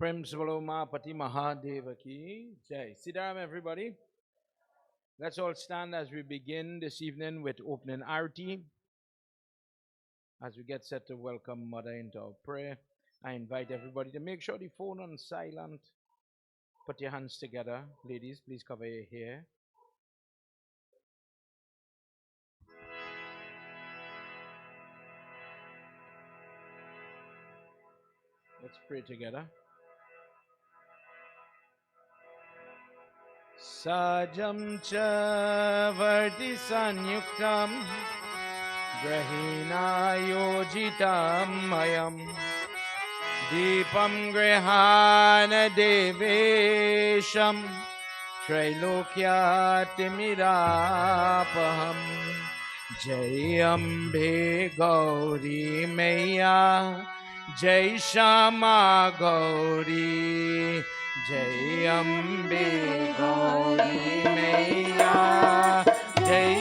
Prem Svaloma Pati Mahadeva ki Jai. Siddharam, everybody. Let's all stand as we begin this evening with opening arati. As we get set to welcome Mother into our prayer, I invite everybody to make sure the phone on silent. Put your hands together. Ladies, please cover your hair. Let's pray together. Sajam cha varti sanyuktam grahina yojitam mayam Deepam grihana devesham Trailokyatimidapaham Jai Ambe Gauri Maya Jai Shama Gauri Jai Ambe Gauri Maya Jai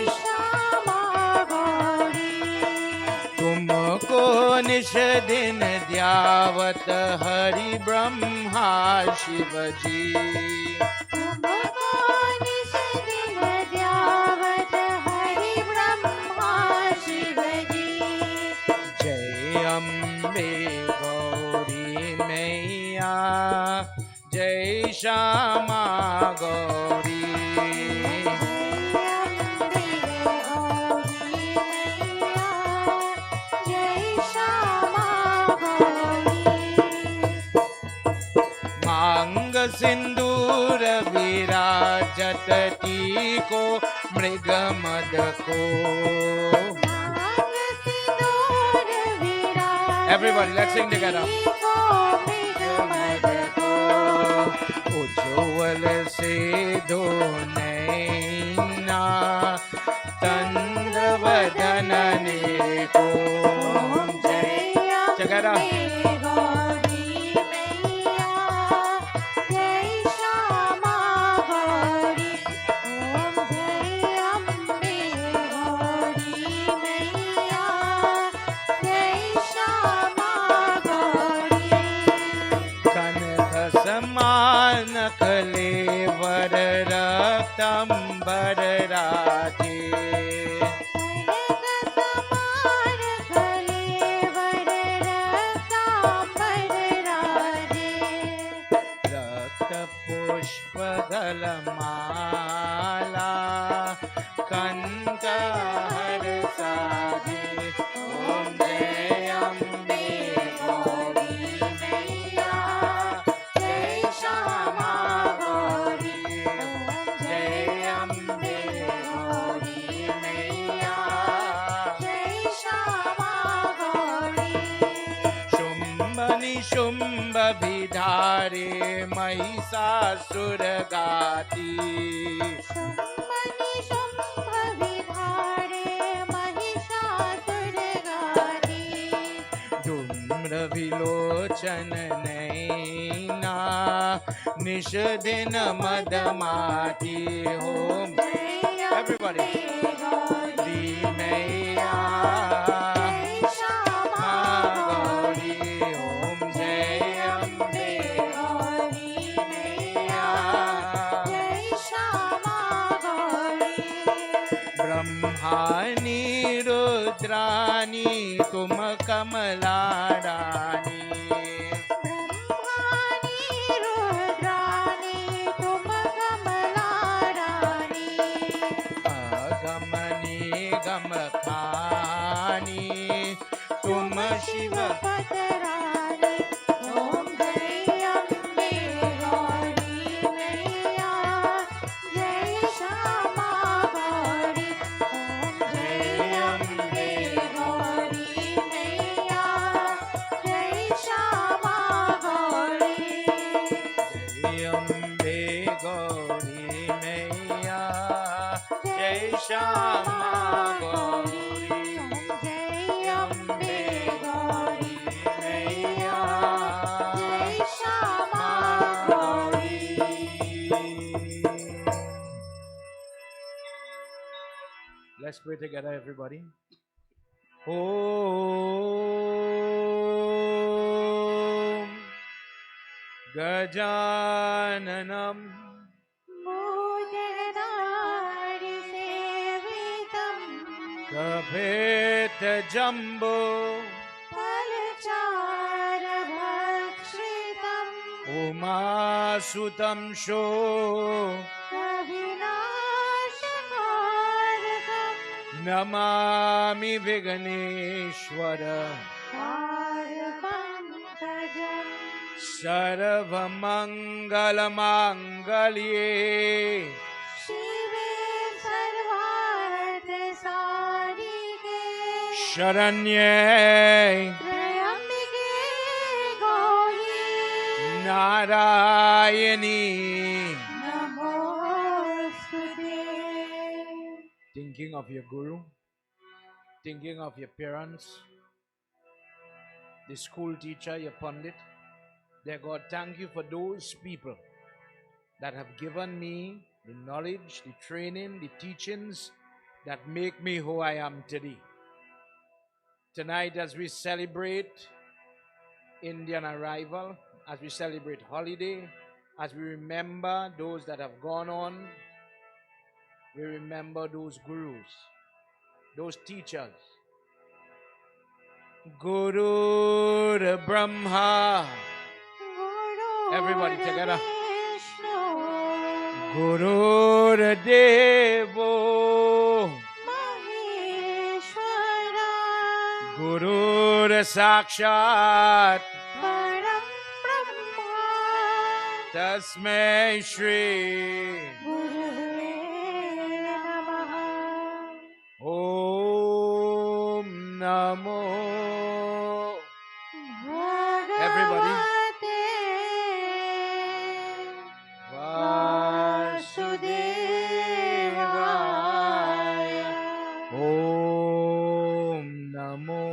तुमको निश दिन ध्यावत हरि ब्रह्मा शिव जी तुमको निश दिन ध्यावत हरि ब्रह्मा शिव जी जय अम्बे गौरी मैया जय श्यामा गौरी सिंदूर विराजत टीको मृग मद को Everybody, let's sing together. उज्ज्वल से दो नैना तंद्र वदन ने को जय together. कलेवर रक्तंबर राधे रक्त पुष्प गलमाला कंकहर साधे ओम जय अम्बे गौरी मैया जय श्यामा शुंभ विधारे महिषासुर गाती धूम्र विलोचन नैना निश दिन मदमाती होम Everybody. दी मैया ब्रह्मानी रुद्रानी तुम कमला रानी अगमनी गम खानी तुम शिव पतरानी ओम जय अम्बे गौरी मैया जय श्यामा गौरी ओम जय अम्बे गौरी मैया जय श्यामा गौरी जय अम्बे गौरी मैया जय श्यामा गौरी जय अम्बे गौरी मैया जय Shyama Gauri Let's pray together, everybody. Om Gajananam Bhutadarisevitam Kapeta Jumbo Palacharabhakshitam Umasutam Sho Avinashakarakam Namami Viganeshwara Parapankajam Sarvamangalamangaliye Shive Sarvarthasarike Sharanye Trayambike Gauri Narayani. Namostute. Thinking of your guru, thinking of your parents, the school teacher, your pundit. Dear God, thank you for those people that have given me the knowledge, the training, the teachings that make me who I am today. Tonight, as we celebrate Indian arrival, as we celebrate holiday, as we remember those that have gone on, we remember those gurus, those teachers. Guru Brahma. Everybody together. Guru Devo. Maheshwara Guru Sakshat. Param Brahma Tasmai Shri. Gurave Namaha Om Namo. Everybody. Vasudevaya Om Namo.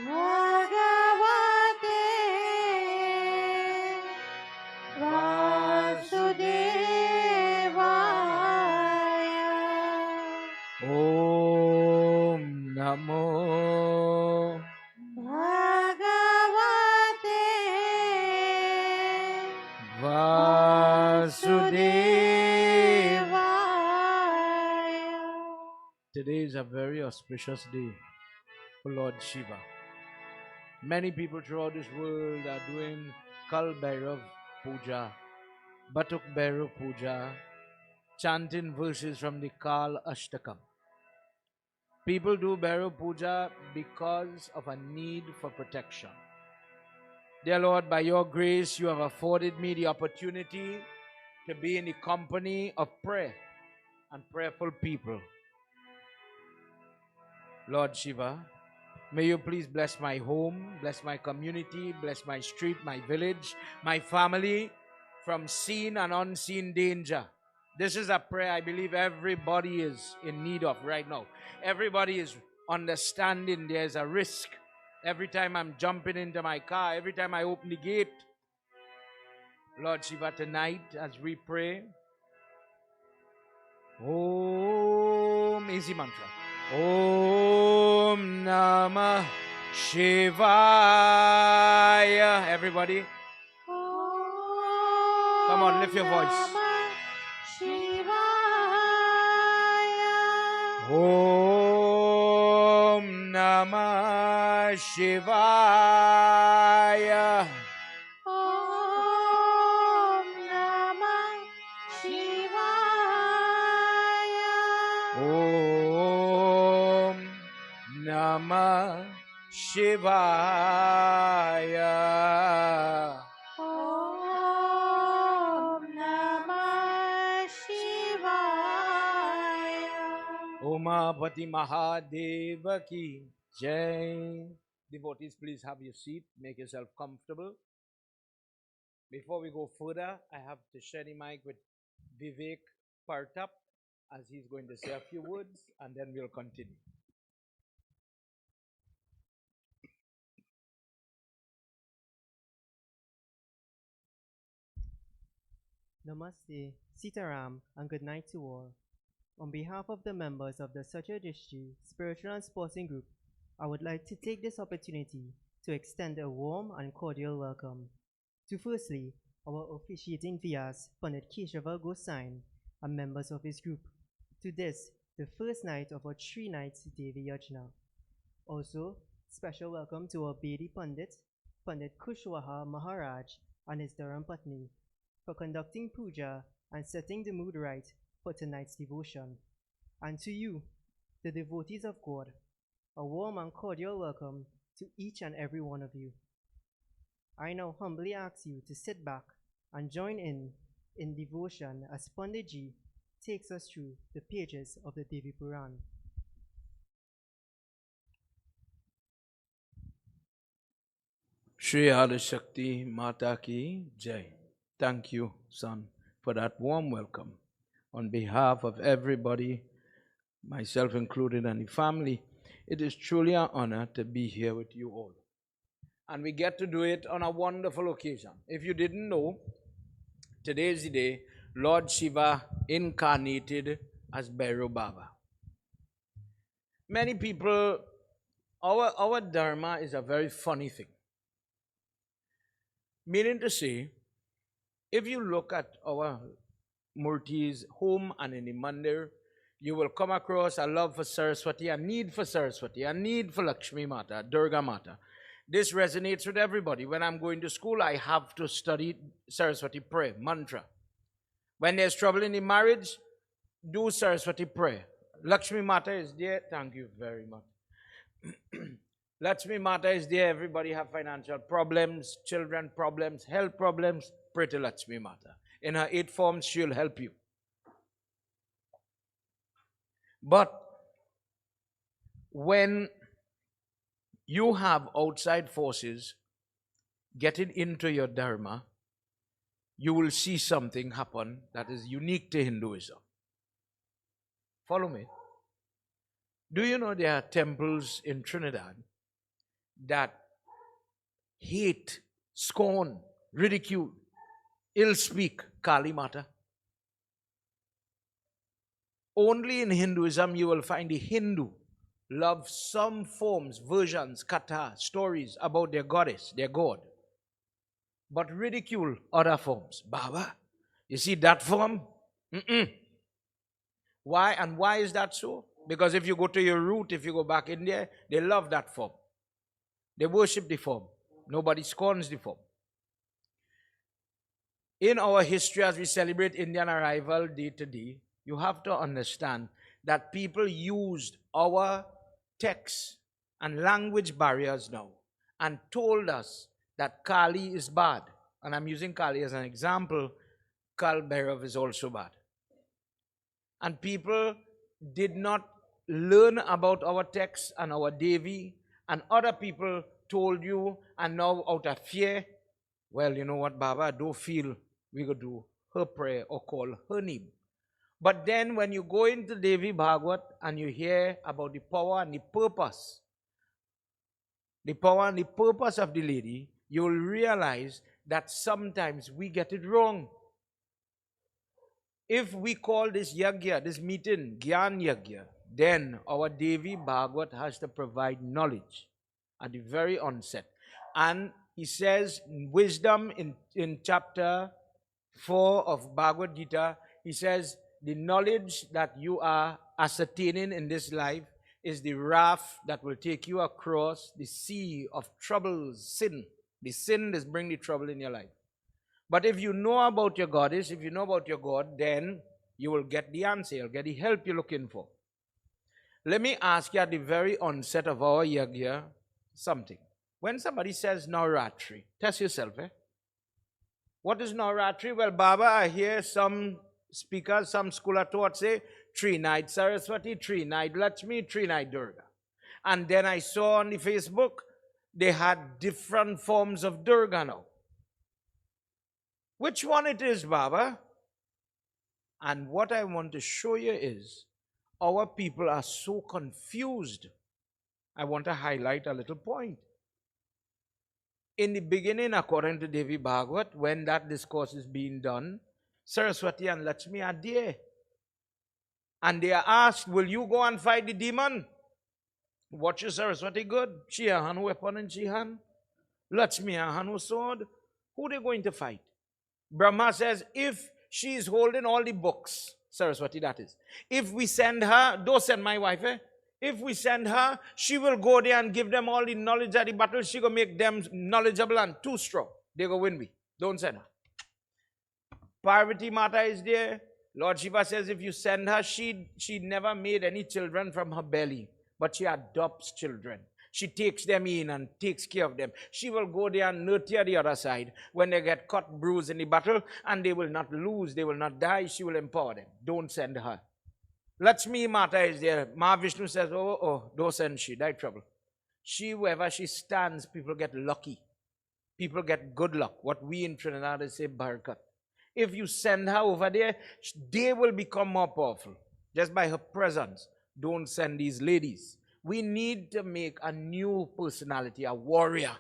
Bhagavate Vasudevaya Om Namo. Bhagavate Vasudevaya. Vasudevaya. Today is a very auspicious day for Lord Shiva. Many people throughout this world are doing Kal Bhairav Puja, Batuk Bhairav Puja, chanting verses from the Kal Ashtakam. People do Bhairav Puja because of a need for protection. Dear Lord, by your grace, you have afforded me the opportunity to be in the company of prayer and prayerful people. Lord Shiva, may you please bless my home, bless my community, bless my street, my village, my family from seen and unseen danger. This is a prayer I believe everybody is in need of right now. Everybody is understanding there's a risk. Every time I'm jumping into my car, every time I open the gate. Lord Shiva, tonight as we pray, Om, easy mantra. Om Namah Shivaya. Everybody, come on, lift your voice. Om Namah Shivaya. Om Namah Shivaya. Om Namah Shivaya. Om Namah Shivaya. Umapati Mahadeva ki Jai. Devotees, please have your seat. Make yourself comfortable. Before we go further, I have to share the mic with Vivek Partap as he's going to say a few words and then we'll continue. Namaste, Sitaram, and good night to all. On behalf of the members of the Satya Drishti Spiritual and Sporting Group, I would like to take this opportunity to extend a warm and cordial welcome To firstly, our officiating Vyas, Pandit Keshava Gosine, and members of his group. To this, the first night of our 3 nights Devi Yagna. Also, special welcome to our Bedi Pandit, Pandit Kushwaha Maharaj and his Dharam Patni, for conducting puja and setting the mood right for tonight's devotion. And to you, the devotees of God, a warm and cordial welcome to each and every one of you. I now humbly ask you to sit back and join in devotion as Pandit Ji takes us through the pages of the Devi Puran. Shri Adi Shakti Mata Ki Jai. Thank you, son, for that warm welcome. On behalf of everybody, myself included, and the family, it is truly an honor to be here with you all. And we get to do it on a wonderful occasion. If you didn't know, today is the day Lord Shiva incarnated as Bhairav Baba. Many people, our dharma is a very funny thing. Meaning to say, if you look at our murtis home and in the mandir, you will come across a love for Saraswati, a need for Saraswati, a need for Lakshmi Mata, Durga Mata. This resonates with everybody. When I'm going to school, I have to study Saraswati prayer, mantra. When there's trouble in the marriage, do Saraswati prayer. Lakshmi Mata is there. Thank you very much. Lakshmi Mata is there. Everybody have financial problems, children problems, health problems. Pray to Lakshmi Mata. In her 8 forms, she'll help you. But when you have outside forces getting into your dharma, you will see something happen that is unique to Hinduism. Follow me. Do you know there are temples in Trinidad that hate, scorn, ridicule, ill speak Kali Mata? Only in Hinduism you will find the Hindu love some forms, versions, katha, stories about their goddess, their god, but ridicule other forms. Baba, you see that form? Why? And why is that so? Because if you go to your root, if you go back in there, they love that form. They worship the form. Nobody scorns the form. In our history, as we celebrate Indian arrival day to day, you have to understand that people used our texts and language barriers now and told us that Kali is bad. And I'm using Kali as an example. Kalabhairav is also bad. And people did not learn about our texts and our Devi, and other people told you, and now out of fear, well, you know what, Baba, don't feel we go do her prayer or call her name. But then when you go into Devi Bhagwat and you hear about the power and the purpose of the lady, you will realize that sometimes we get it wrong. If we call this yagya, this meeting, Gyan Yagya, then our Devi Bhagwat has to provide knowledge at the very onset. And he says, wisdom in chapter 4 of Bhagwat GIta, he says, the knowledge that you are ascertaining in this life is the raft that will take you across the sea of troubles, sin. The sin is bringing the trouble in your life. But if you know about your goddess, if you know about your God, then you will get the answer, you'll get the help you're looking for. Let me ask you at the very onset of our yagya something. When somebody says Navratri, test yourself, What is Navratri? Well, Baba, I hear some speakers, some school of thought say, 3 nights Saraswati, 3 nights Lakshmi, 3 nights Durga. And then I saw on the Facebook, they had different forms of Durga now. Which one it is, Baba? And what I want to show you is, our people are so confused. I want to highlight a little point. In the beginning, according to Devi Bhagwat, when that discourse is being done, Saraswati and Lakshmi are there. And they are asked, will you go and fight the demon? What is Saraswati good? She a hand weapon in she hand. Lakshmi a hand sword. Who they going to fight? Brahma says, if she is holding all the books, Saraswati that is, if we send her, don't send my wife, eh? If we send her, she will go there and give them all the knowledge at the battle. She will make them knowledgeable and too strong. They go win me. Don't send her. Parvati Mata is there. Lord Shiva says if you send her, she never made any children from her belly, but she adopts children. She takes them in and takes care of them. She will go there and nurture the other side when they get cut, bruised in the battle, and they will not lose, they will not die. She will empower them. Don't send her. Lakshmi Mata is there. Mahavishnu says, oh, don't send she, die trouble. She, wherever she stands, people get lucky. People get good luck. What we in Trinidad say, barakat. If you send her over there, they will become more powerful. Just by her presence. Don't send these ladies. We need to make a new personality, a warrior.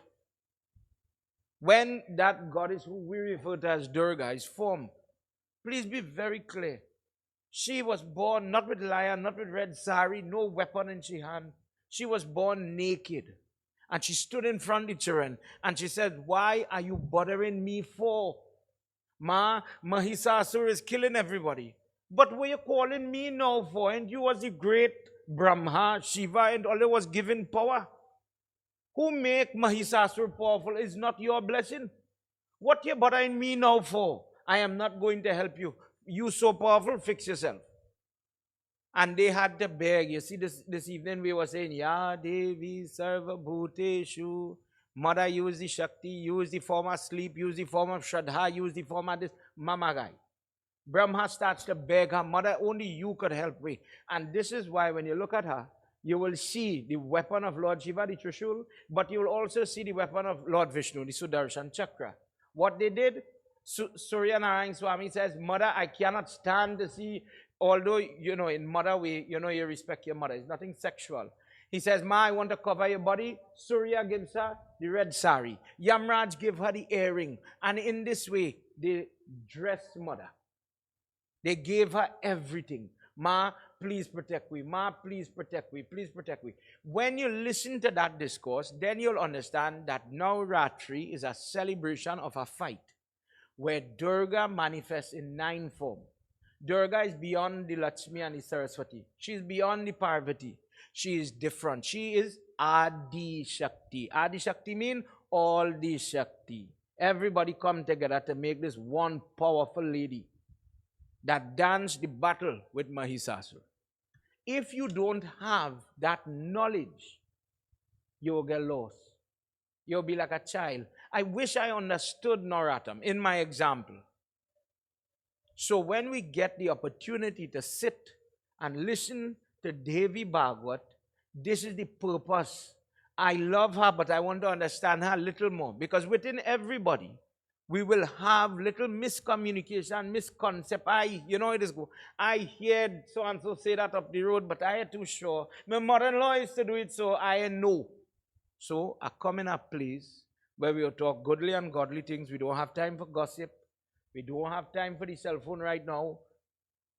When that goddess who we refer to as Durga is formed, please be very clear. She was born not with lion, not with red sari, no weapon in she hand. She was born naked. And she stood in front of the children and she said, why are you bothering me for? Mahisasur is killing everybody. But what are you calling me now for? And you was the great Brahma, Shiva, and all was given power. Who make Mahisasur powerful is not your blessing. What you bothering me now for? I am not going to help you. You so powerful, fix yourself. And they had to beg. You see, this evening we were saying, Ya Devi Sarva Bhuteshu. Mother, use the Shakti, use the form of sleep, use the form of Shraddha, use the form of this Mama guy. Brahma starts to beg her, Mother, only you could help me. And this is why when you look at her, you will see the weapon of Lord Shiva, the Trishul, but you will also see the weapon of Lord Vishnu, the Sudarshan Chakra. What they did, Surya Narayan Swami says, Mother, I cannot stand to see, although, in mother way, you respect your mother. It's nothing sexual. He says, Ma, I want to cover your body. Surya gives her the red sari. Yamraj give her the earring. And in this way, they dressed mother. They gave her everything. Ma, please protect me. Ma, please protect me. Please protect me. When you listen to that discourse, then you'll understand that Navratri is a celebration of a fight where Durga manifests in 9 forms. Durga is beyond the Lakshmi and the Saraswati. She is beyond the Parvati. She is different. She is Adi Shakti. Adi Shakti means all the Shakti. Everybody come together to make this one powerful lady that danced the battle with Mahisasur. If you don't have that knowledge, you will get lost. You'll be like a child. I wish I understood Naratam in my example. So when we get the opportunity to sit and listen to Devi Bhagwat, this is the purpose. I love her, but I want to understand her a little more. Because within everybody, we will have little miscommunication, misconcept. I heard so-and-so say that up the road, but I am too sure. My mother-in-law used to do it, so I know. So I come in a place where we will talk goodly and godly things. We don't have time for gossip. We don't have time for the cell phone right now.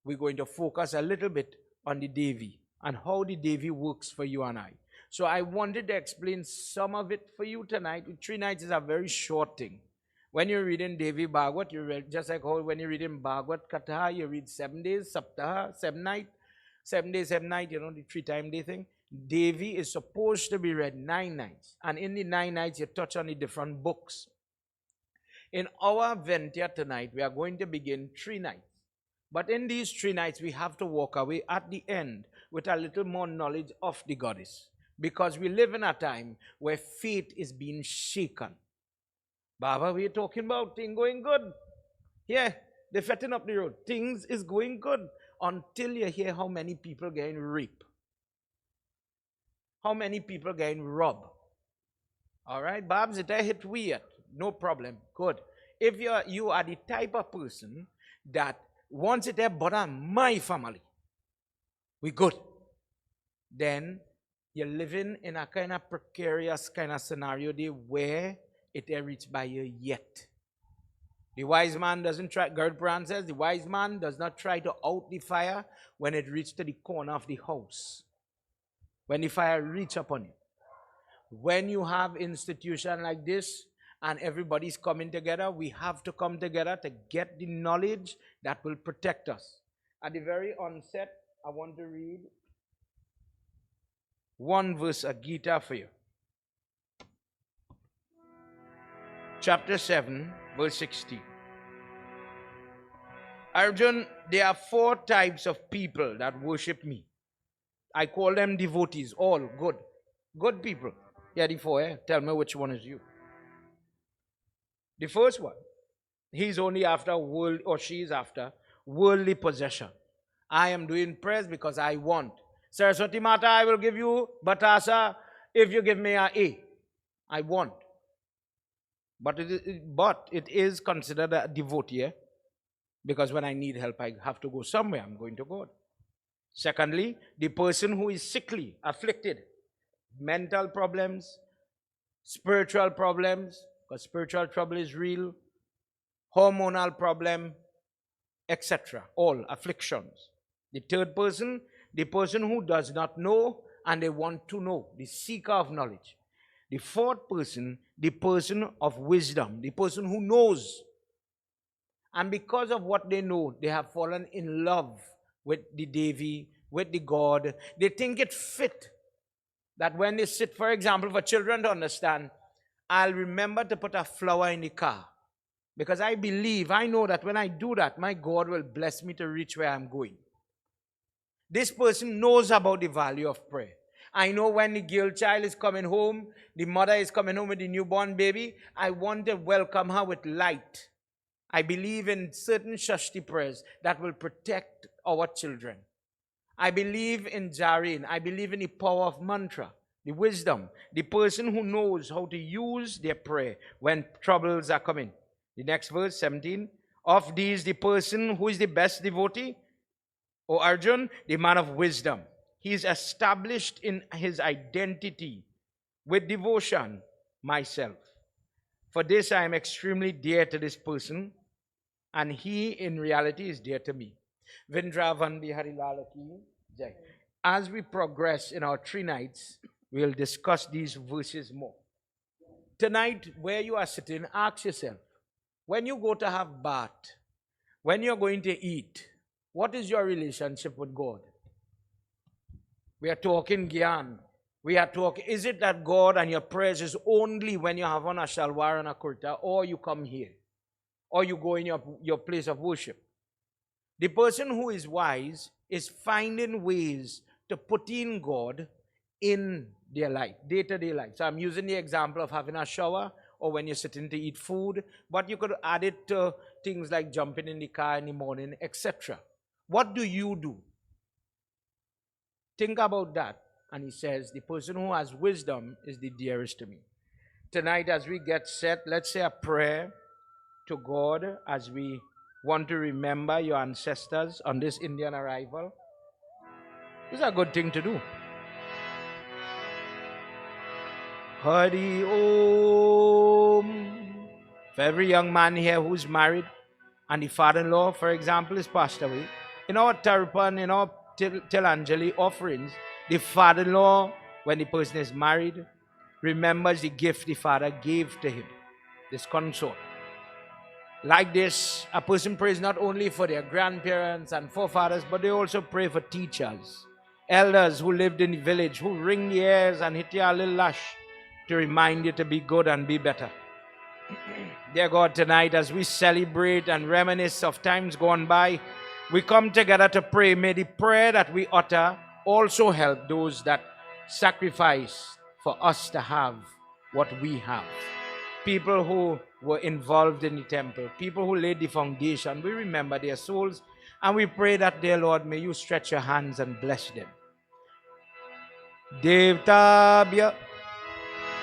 We're going to focus a little bit on the Devi and how the Devi works for you and I. So I wanted to explain some of it for you tonight. 3 nights is a very short thing. When you're reading Devi Bhagwat, you read just like how when you're reading Bhagwat Katha, you read 7 days, Saptaha, 7 night, 7 days, 7 night, the 3-time day thing. Devi is supposed to be read 9 nights. And in the 9 nights, you touch on the different books. In our Ventia tonight, we are going to begin 3 nights. But in these 3 nights, we have to walk away at the end with a little more knowledge of the goddess. Because we live in a time where faith is being shaken. Baba, we're talking about things going good. Yeah, they're fetting up the road. Things is going good until you hear how many people getting raped. How many people getting robbed. All right, Babs, it hit weird. No problem. Good. If you are the type of person that wants it to bother my family, we good. Then you're living in a kind of precarious kind of scenario there where it ain't reached by you yet. The wise man doesn't try, Gerd Puran says, the wise man does not try to out the fire when it reaches to the corner of the house. When the fire reach upon you. When you have institution like this, and everybody's coming together. We have to come together to get the knowledge that will protect us. At the very onset, I want to read one verse of Gita for you. Chapter 7, verse 16. Arjun, there are 4 types of people that worship me. I call them devotees, all good. Good people. Yeah, the 4, eh? Tell me which one is you. The first one, he's only after world, or she's after worldly possession. I am doing prayers because I want. Saraswati Mata, I will give you Batasa if you give me a A. I want. But it is considered a devotee, eh? Because when I need help, I have to go somewhere. I'm going to God. Secondly, the person who is sickly, afflicted, mental problems, spiritual problems, because spiritual trouble is real, hormonal problem, etc. All afflictions. The third person, the person who does not know and they want to know, the seeker of knowledge. The fourth person, the person of wisdom, the person who knows. And because of what they know, they have fallen in love with the Devi, with the God. They think it fit that when they sit, for example, for children to understand, I'll remember to put a flower in the car. Because I believe, I know that when I do that, my God will bless me to reach where I'm going. This person knows about the value of prayer. I know when the girl child is coming home, the mother is coming home with the newborn baby, I want to welcome her with light. I believe in certain Shashti prayers that will protect our children. I believe in Jarin. I believe in the power of mantra, the wisdom, the person who knows how to use their prayer when troubles are coming. The next verse, 17. Of these, the person who is the best devotee, O Arjun, the man of wisdom. He is established in his identity with devotion, myself. For this, I am extremely dear to this person, and he in reality is dear to me. Vindravan Bihari Lalaki Jai. As we progress in our 3 nights, we'll discuss these verses more. Tonight, where you are sitting, ask yourself, when you go to have bath, when you're going to eat, what is your relationship with God? We are talking Gyan. We are talking, is it that God and your prayers is only when you have on a shalwar and a kurta, or you come here, or you go in your place of worship? The person who is wise is finding ways to put in God in their life, day-to-day life. So I'm using the example of having a shower or when you're sitting to eat food, but you could add it to things like jumping in the car in the morning, etc. What do you do? Think about that. And he says, the person who has wisdom is the dearest to me. Tonight, as we get set, let's say a prayer to God as we want to remember your ancestors on this Indian arrival. It's a good thing to do. Hari Om. For every young man here who's married and the father-in-law, for example, is passed away, in our Tarpan, in our Tilanjali offerings, the father-in-law, when the person is married, remembers the gift the father gave to him, this consort. Like this, a person prays not only for their grandparents and forefathers, but they also pray for teachers, elders who lived in the village, who ring the ears and hit you a little lash to remind you to be good and be better. Dear God, tonight as we celebrate and reminisce of times gone by, we come together to pray. May the prayer that we utter also help those that sacrifice for us to have what we have. People who were involved in the temple, people who laid the foundation, we remember their souls, and we pray that, dear Lord, may you stretch your hands and bless them. Devtabhya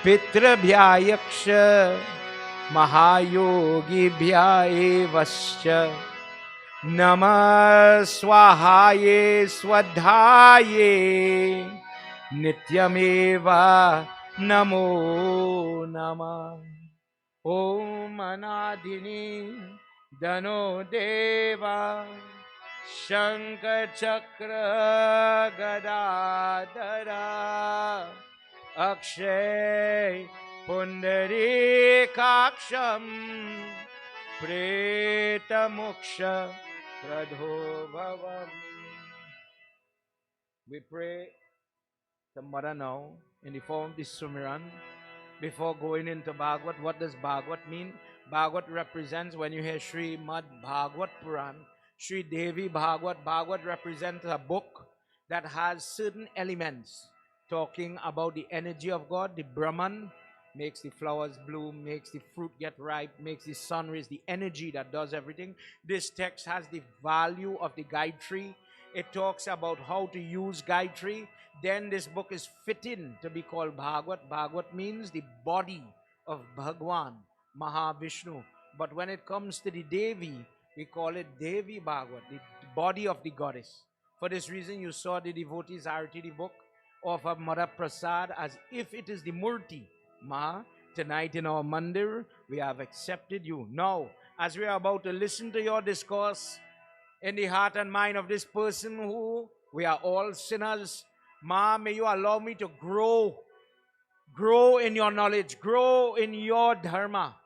Pitrabhya Yaksha Mahayogibhya Evascha Namah Swahaye Swadhaye Nityameva Namo Namah. Om Anadhini Dano Deva Shankar Chakra Gadadara Akshay Pundarikaksham Preta Moksha Pradho Bhavam. We pray the Mother now in the form of this Sumiran. Before going into Bhagwat, what does Bhagwat mean? Bhagwat represents, when you hear Sri Mad Bhagwat Puran, Sri Devi Bhagwat, Bhagwat represents a book that has certain elements talking about the energy of God. The Brahman makes the flowers bloom, makes the fruit get ripe, makes the sun rays, the energy that does everything. This text has the value of the Gayatri. It talks about how to use Gayatri. Then this book is fitting to be called Bhagwat. Bhagwat means the body of Bhagwan, Mahavishnu. But when it comes to the Devi, we call it Devi Bhagwat, the body of the goddess. For this reason, you saw the devotees arati the book of Mara Prasad as if it is the Murti. Ma, tonight in our mandir, we have accepted you. Now, as we are about to listen to your discourse in the heart and mind of this person who we are all sinners, Ma, may you allow me to grow in your knowledge, grow in your dharma.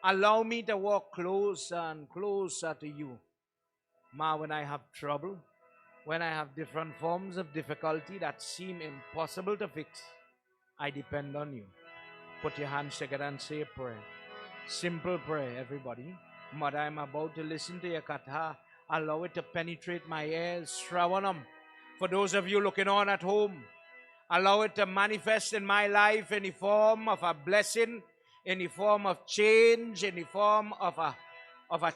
Allow me to walk closer and closer to you. Ma, when I have trouble, when I have different forms of difficulty that seem impossible to fix, I depend on you. Put your hands together and say a prayer. Simple prayer, everybody. Mother, I'm about to listen to your katha. Allow it to penetrate my ears. Shravanam. For those of you looking on at home, allow it to manifest in my life in the form of a blessing, in the form of change, in the form of a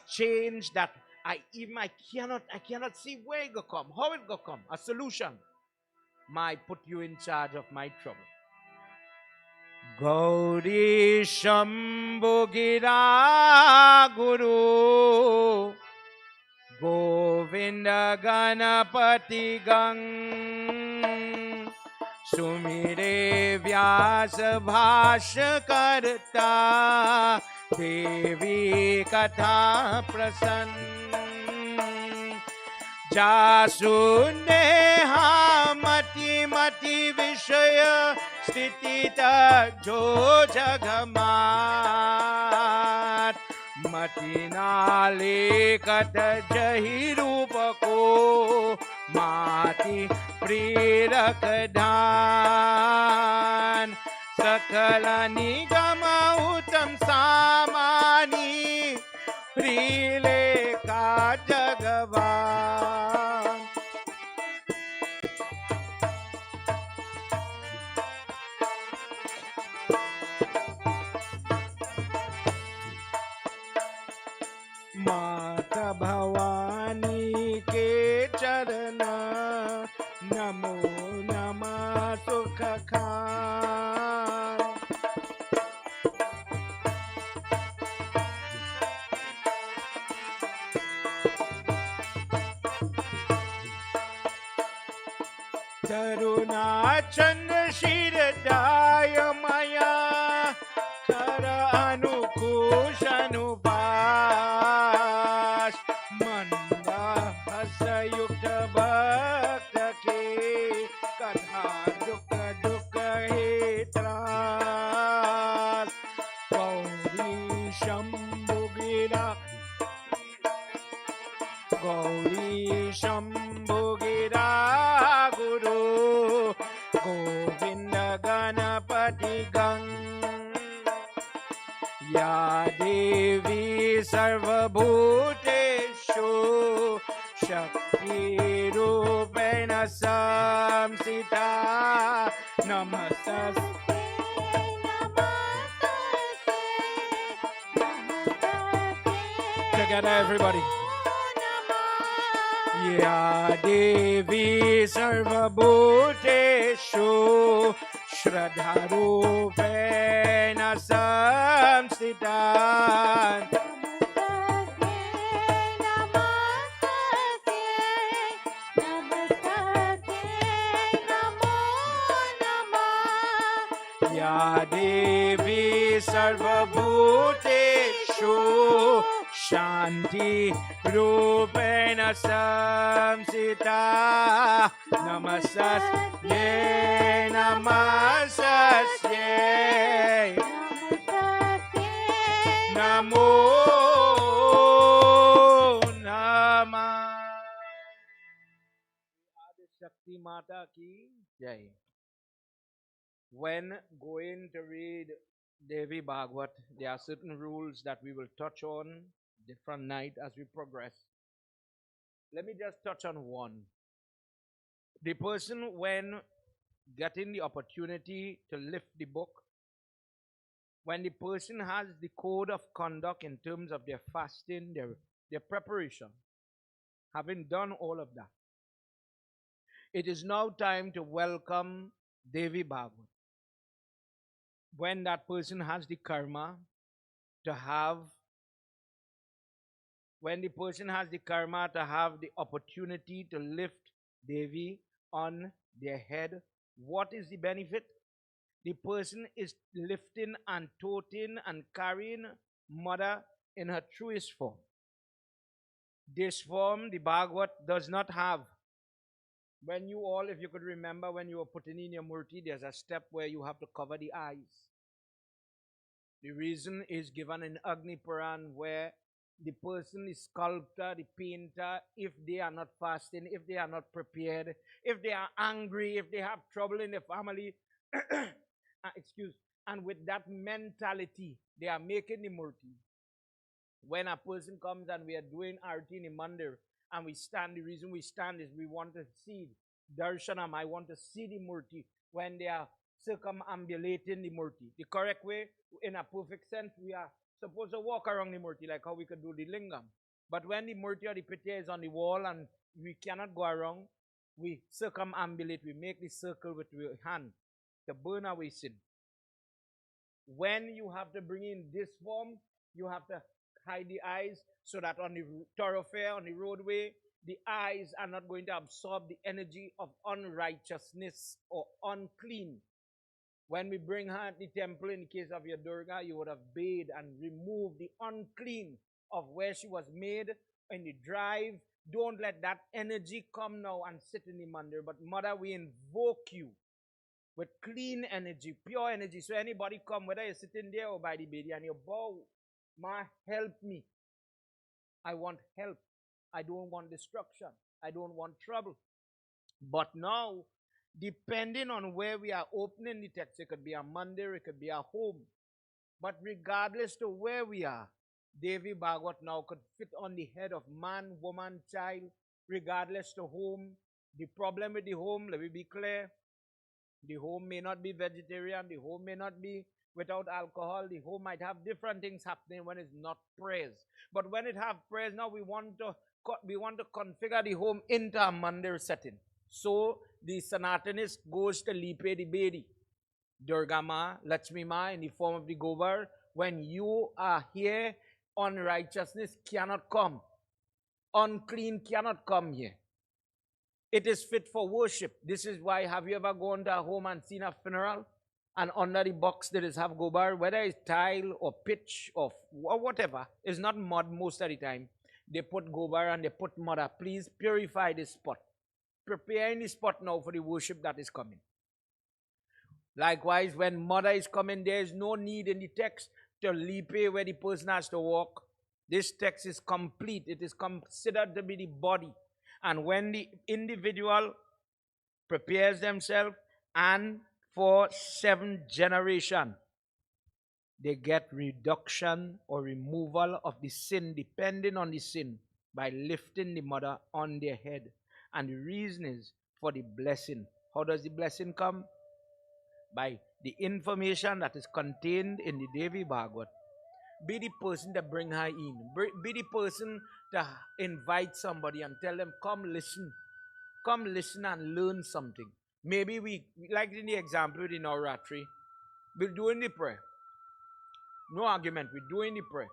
change that I cannot see where it will come, how it will come, a solution. I put you in charge of my trouble. Gauri Shambhu Gira Guru Govinda Ganapati Gang Sumire Vyasa Bhasha Karta Devi Katha Prasann Jasundeha Mati Mati Vishaya Stitita Jo Jagamat Matinale Kata Jahi Rupako Mati Prirakadhan Sakala Nigama Uttam Samani Prile Ka Jagavan. Mata Bhavani ke charana Namo Nama Sukha Khan Taruna Chandra Shiradaya Maya Kara Anukushanupas Manda Hasayukta Bhakta Ke Katha Dukha Dukha Hitras Gauri Shambhu Gira Gauri Shambhu Gira Guru Govinda Ganapati Gang Ya Devi Sarva Bhuteshu Shakti Rupena Samsita Namastas Together everybody. Ya Devi Sarva Bhuteshu Shraddha Rupena Samsitan Ya Devi Sarva Bhuteshu Shanti Rupena Samsita Namasasye Namasasye Namo Namah. Adi Shakti Mata ki Jai. When going to read Devi Bhagwat, there are certain rules that we will touch on different night as we progress. Let me just touch on one. The person, when getting the opportunity to lift the book, when the person has the code of conduct in terms of their fasting, their preparation, having done all of that, it is now time to welcome Devi Bhagwat. When that person has the karma to have, when the person has the karma to have the opportunity to lift Devi on their head, what is the benefit? The person is lifting and toting and carrying Mother in her truest form. This form the Bhagwat does not have. When you all, if you could remember, when you were putting in your murti, there's a step where you have to cover the eyes. The reason is given in Agni Puran, where the person, the sculptor, the painter, if they are not fasting, if they are not prepared, if they are angry, if they have trouble in the family, and with that mentality, they are making the murti. When a person comes and we are doing arti in the mandir, and we stand, the reason we stand is we want to see darshanam. I want to see the murti when they are circumambulating the murti. The correct way, in a perfect sense, we are supposed to walk around the murti like how we could do the lingam. But when the murti or the pitya is on the wall and we cannot go around, we circumambulate, we make the circle with the hand to burn away sin. When you have to bring in this form, you have to hide the eyes so that on the thoroughfare, on the roadway, the eyes are not going to absorb the energy of unrighteousness or unclean. When we bring her at the temple, in the case of your Durga, you would have bathed and removed the unclean of where she was made in the drive. Don't let that energy come now and sit in the mandir. But Mother, we invoke you with clean energy, pure energy. So anybody come, whether you're sitting there or by the baby, and you bow, Ma, help me. I want help. I don't want destruction. I don't want trouble. But now, depending on where we are opening the text, it could be a mandir, it could be a home. But regardless to where we are, Devi Bhagwat now could fit on the head of man, woman, child, regardless to home. The problem with the home, let me be clear, the home may not be vegetarian, the home may not be without alcohol, the home might have different things happening when it's not prayers. But when it have prayers, now we want to configure the home into a mandir setting. So the Sanatanist goes to Lipe the Bedi, Durga Ma, Lakshmi Ma in the form of the Gobar. When you are here, unrighteousness cannot come. Unclean cannot come here. It is fit for worship. This is why, have you ever gone to a home and seen a funeral? And under the box there is have gobar, whether it's tile or pitch or whatever, it's not mud most of the time. They put gobar and they put mother. Please purify this spot. Prepare the spot now for the worship that is coming. Likewise, when mother is coming, there is no need in the text to leap where the person has to walk. This text is complete. It is considered to be the body. And when the individual prepares themselves and for 7th generation, they get reduction or removal of the sin, depending on the sin, by lifting the mother on their head. And the reason is for the blessing. How does the blessing come? By the information that is contained in the Devi Bhagwat. Be the person to bring her in. Be the person to invite somebody and tell them, come listen. Come listen and learn something. Maybe we, like in the example with the Navratri, we're doing the prayer. No argument, we're doing the prayer.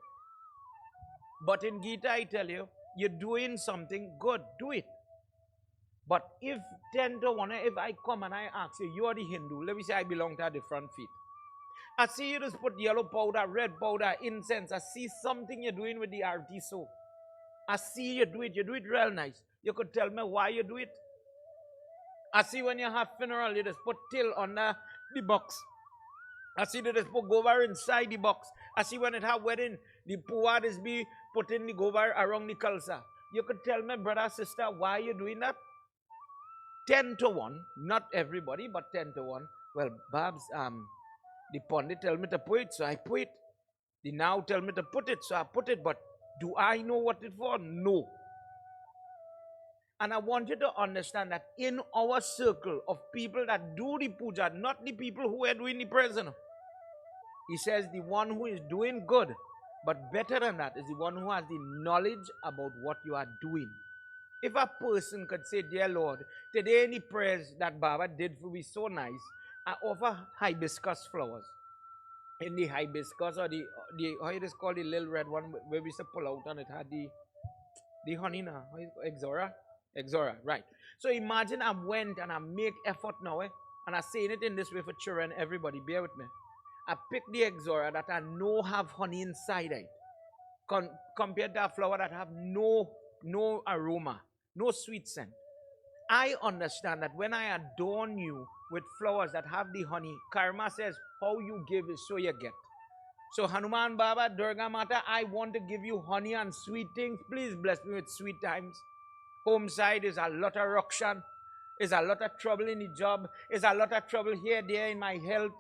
But in Gita, I tell you, you're doing something good, do it. But if 10 to 1, if I come and I ask you, you are the Hindu, let me say I belong to a different faith. I see you just put yellow powder, red powder, incense. I see something you're doing with the arti soap. I see you do it real nice. You could tell me why you do it. I see when you have funeral, you just put till under the box. I see they just put gobar inside the box. I see when it have wedding, the puwas be putting the gobar around the kalsa. You could tell me, brother, sister, why you doing that? 10 to 1, not everybody, but 10 to 1. Well, Babs, the pundit tell me to put it, so I put it. The now tell me to put it, so I put it. But do I know what it's for? No. And I want you to understand that in our circle of people that do the puja, not the people who are doing the present. He says the one who is doing good, but better than that is the one who has the knowledge about what you are doing. If a person could say, dear Lord, today any prayers that Baba did for me so nice, I offer hibiscus flowers. In the hibiscus or the how it is called, the little red one where we used to pull out and it had the honey now. Exora? Exora, right. So imagine I went and I make effort now, and I'm saying it in this way for children, everybody, bear with me. I pick the Exora that I know have honey inside it, compared to a flower that have no aroma, no sweet scent. I understand that when I adorn you with flowers that have the honey, karma says, how you give is so you get. So Hanuman Baba, Durga Mata, I want to give you honey and sweet things. Please bless me with sweet times. Home side is a lot of rukshan, is a lot of trouble in the job, is a lot of trouble here, there in my health.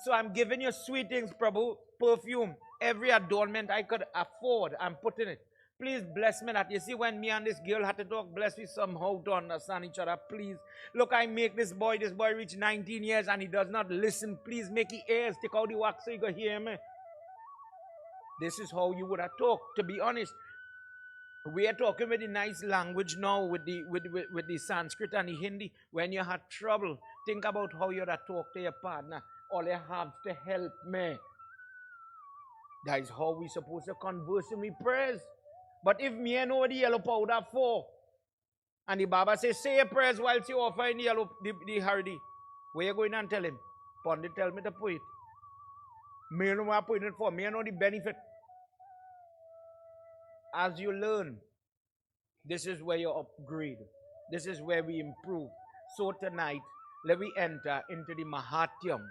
So I'm giving you sweet things, Prabhu, perfume, every adornment I could afford, I'm putting it. Please bless me that. You see, when me and this girl had to talk, bless me somehow to understand each other, please. Look, I make this boy reach 19 years and he does not listen. Please make his ears, take out the wax so you can hear me. This is how you would have talked, to be honest. We are talking with the nice language now, with the Sanskrit and the Hindi. When you had trouble, think about how you would talk to your partner. All you have to help me. That is how we supposed to converse in prayers. But if me know the yellow powder for, and the Baba says, say your prayers whilst you offer in the hardi, where you going and tell him? Pandit tell me to put it. Me know what I'm putting it for. Me know the benefit. As you learn, this is where you upgrade. This is where we improve. So tonight, let me enter into the Mahatyam.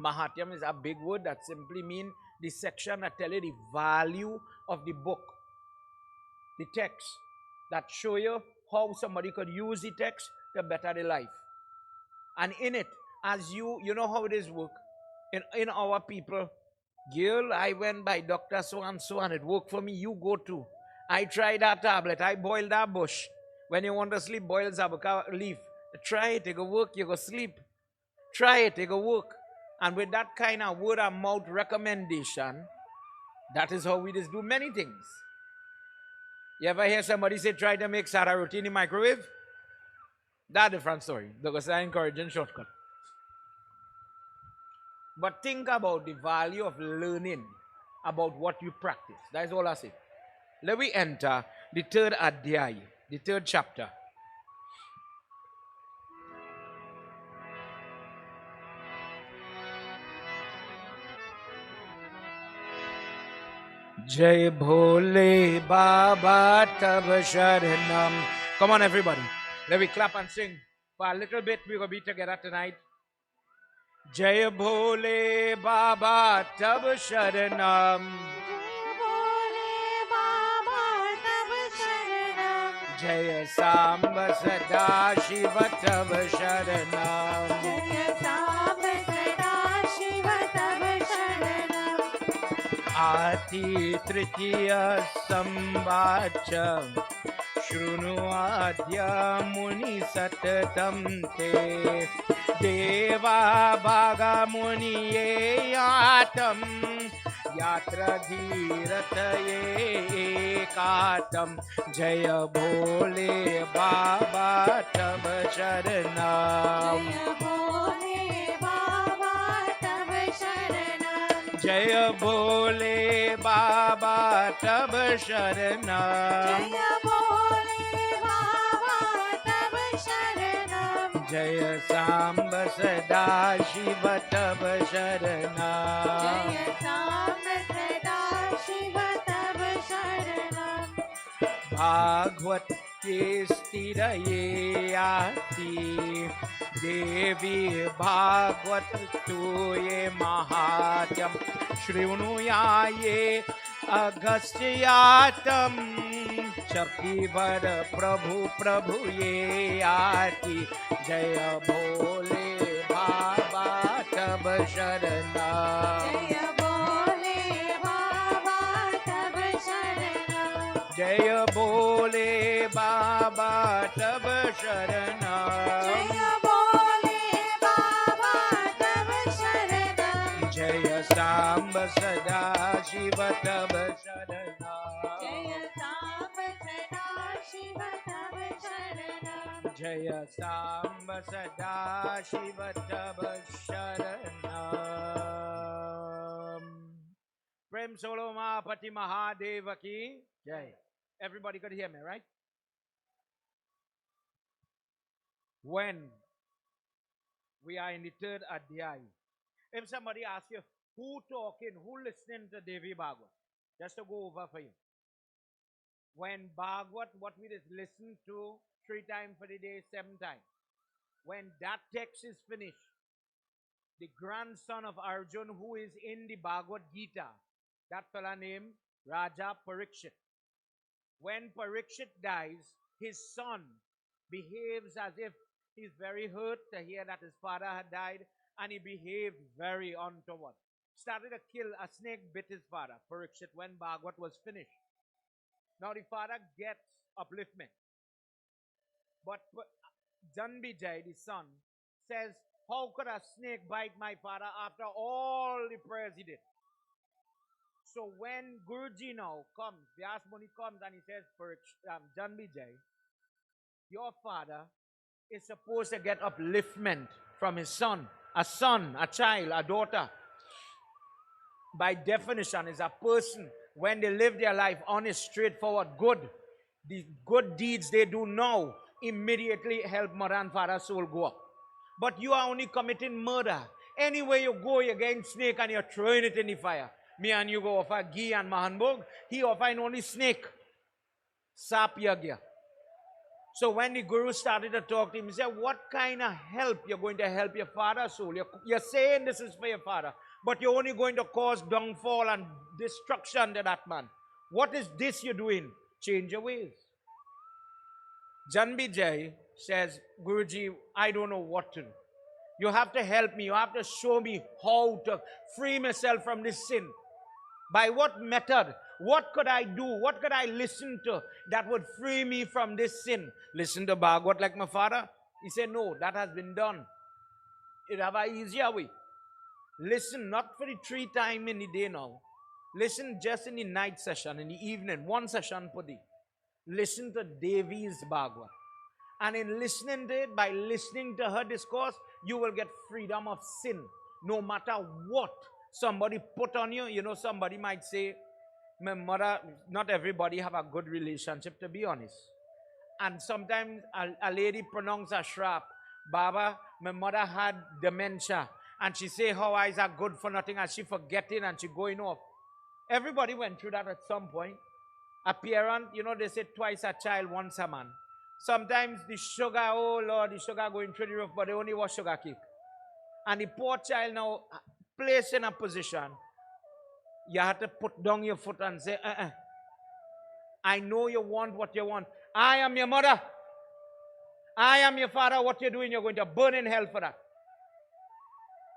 Mahatyam is a big word that simply means the section that tells you the value of the book. The text that show you how somebody could use the text to better their life. And in it, as you know how it is work. In our people, girl, I went by doctor so and it worked for me, you go too. I tried that tablet, I boiled that bush. When you want to sleep, boil zabuka leaf. Try it, it go work, you go sleep. Try it, it go work. And with that kind of word of mouth recommendation, that is how we just do many things. You ever hear somebody say, try to make sada roti in the microwave? That's a different story, because I encourage a shortcut. But think about the value of learning about what you practice. That is all I say. Let me enter the third Adhyaya, the third chapter. Jai Bhole Baba Tab Sharanam. Come on, everybody. Let me clap and sing. For a little bit, we're going to be together tonight. Jai Bhole Baba Tab Sharanam. Jai Samba Sada Shiva Tab Sharanam. Jai Samba Sada Shiva Tab Sharanam. Ati Tritiya Sambacham Shrunu Adya Muni Satatam Te Deva Bhaga Muni Yatam Yatra Dhirataye Ekatam Jaya Bhole Baba Tab Sharanam. Jaya Bhole Baba Tab Sharanam. Jaya Bhole Baba Tab Sharanam. Jaya Samba Sada Shiva Tava Sharana. Jaya Samba Sada Shiva Tava Sharanam. Bhagwat Ye Ati Devi Bhagwat Tuye Mahatyam Shrinuyaye Agastyatam Chapivar Prabhu Prabhu Ye Ati Jaya Bole Baba Tab Sharana. Jaya Bole Baba Tava Sharanam. Jaya Bole Baba Tab Sharana. Jaya Bole Baba Tava Sharanam. Jaya Samba Sada Shiva Tab Sharana. Jaya Samba Sada Shiva Tava Sharanam. Jaya Samba Sada Shiva Tab Sharana. Prem Solo Mahapati Mahadeva ki Jai. Everybody could hear me, right? When we are in the third Adhyaya, if somebody asks you, who talking, who listening to Devi Bhagwat? Just to go over for you. When Bhagwat, what we just listen to 3 times for the day, 7 times. When that text is finished, the grandson of Arjun who is in the Bhagwat GIta, that fella named Raja Parikshit. When Parikshit dies, his son behaves as if he's very hurt to hear that his father had died, and he behaved very untoward. Started to kill, a snake bit his father, Parikshit, when Bhagwat was finished. Now the father gets upliftment. But Janbijay, the son, says, how could a snake bite my father after all the prayers he did? So when Guruji now comes, Vyas Muni comes and he says, Janbijay, your father is supposed to get upliftment from his son, a child, a daughter. By definition, is a person when they live their life honest, straightforward, good. The good deeds they do now immediately help mother and father's soul go up. But you are only committing murder. Anywhere you go, you're getting snake and you're throwing it in the fire. Me and you go offer ghee and mahanbog. He offer only snake. Sap yagya. So when the Guru started to talk to him, he said, what kind of help you're going to help your father's soul? You're saying this is for your father, but you're only going to cause downfall and destruction to that man. What is this you're doing? Change your ways. Janbijay says, Guruji, I don't know what to do. You have to help me. You have to show me how to free myself from this sin. By what method? What could I do? What could I listen to that would free me from this sin? Listen to Bhagwat like my father? He said, no, that has been done. It have an easier way. Listen, not for the 3 times in the day now. Listen just in the night session, in the evening, 1 session per day. Listen to Devi's Bhagwat. And in listening to it, by listening to her discourse, you will get freedom of sin. No matter what somebody put on you. You know, somebody might say, my mother, not everybody have a good relationship, to be honest. And sometimes a lady pronounce a shrap, Baba, my mother had dementia. And she say her eyes are good for nothing, and she forgetting and she going off. Everybody went through that at some point. A parent, you know, they say twice a child, once a man. Sometimes the sugar, oh Lord, the sugar going through the roof, but they only want sugar cake. And the poor child now placed in a position, you have to put down your foot and say, I know you want what you want. I am your mother. I am your father. What you're doing, you're going to burn in hell for that.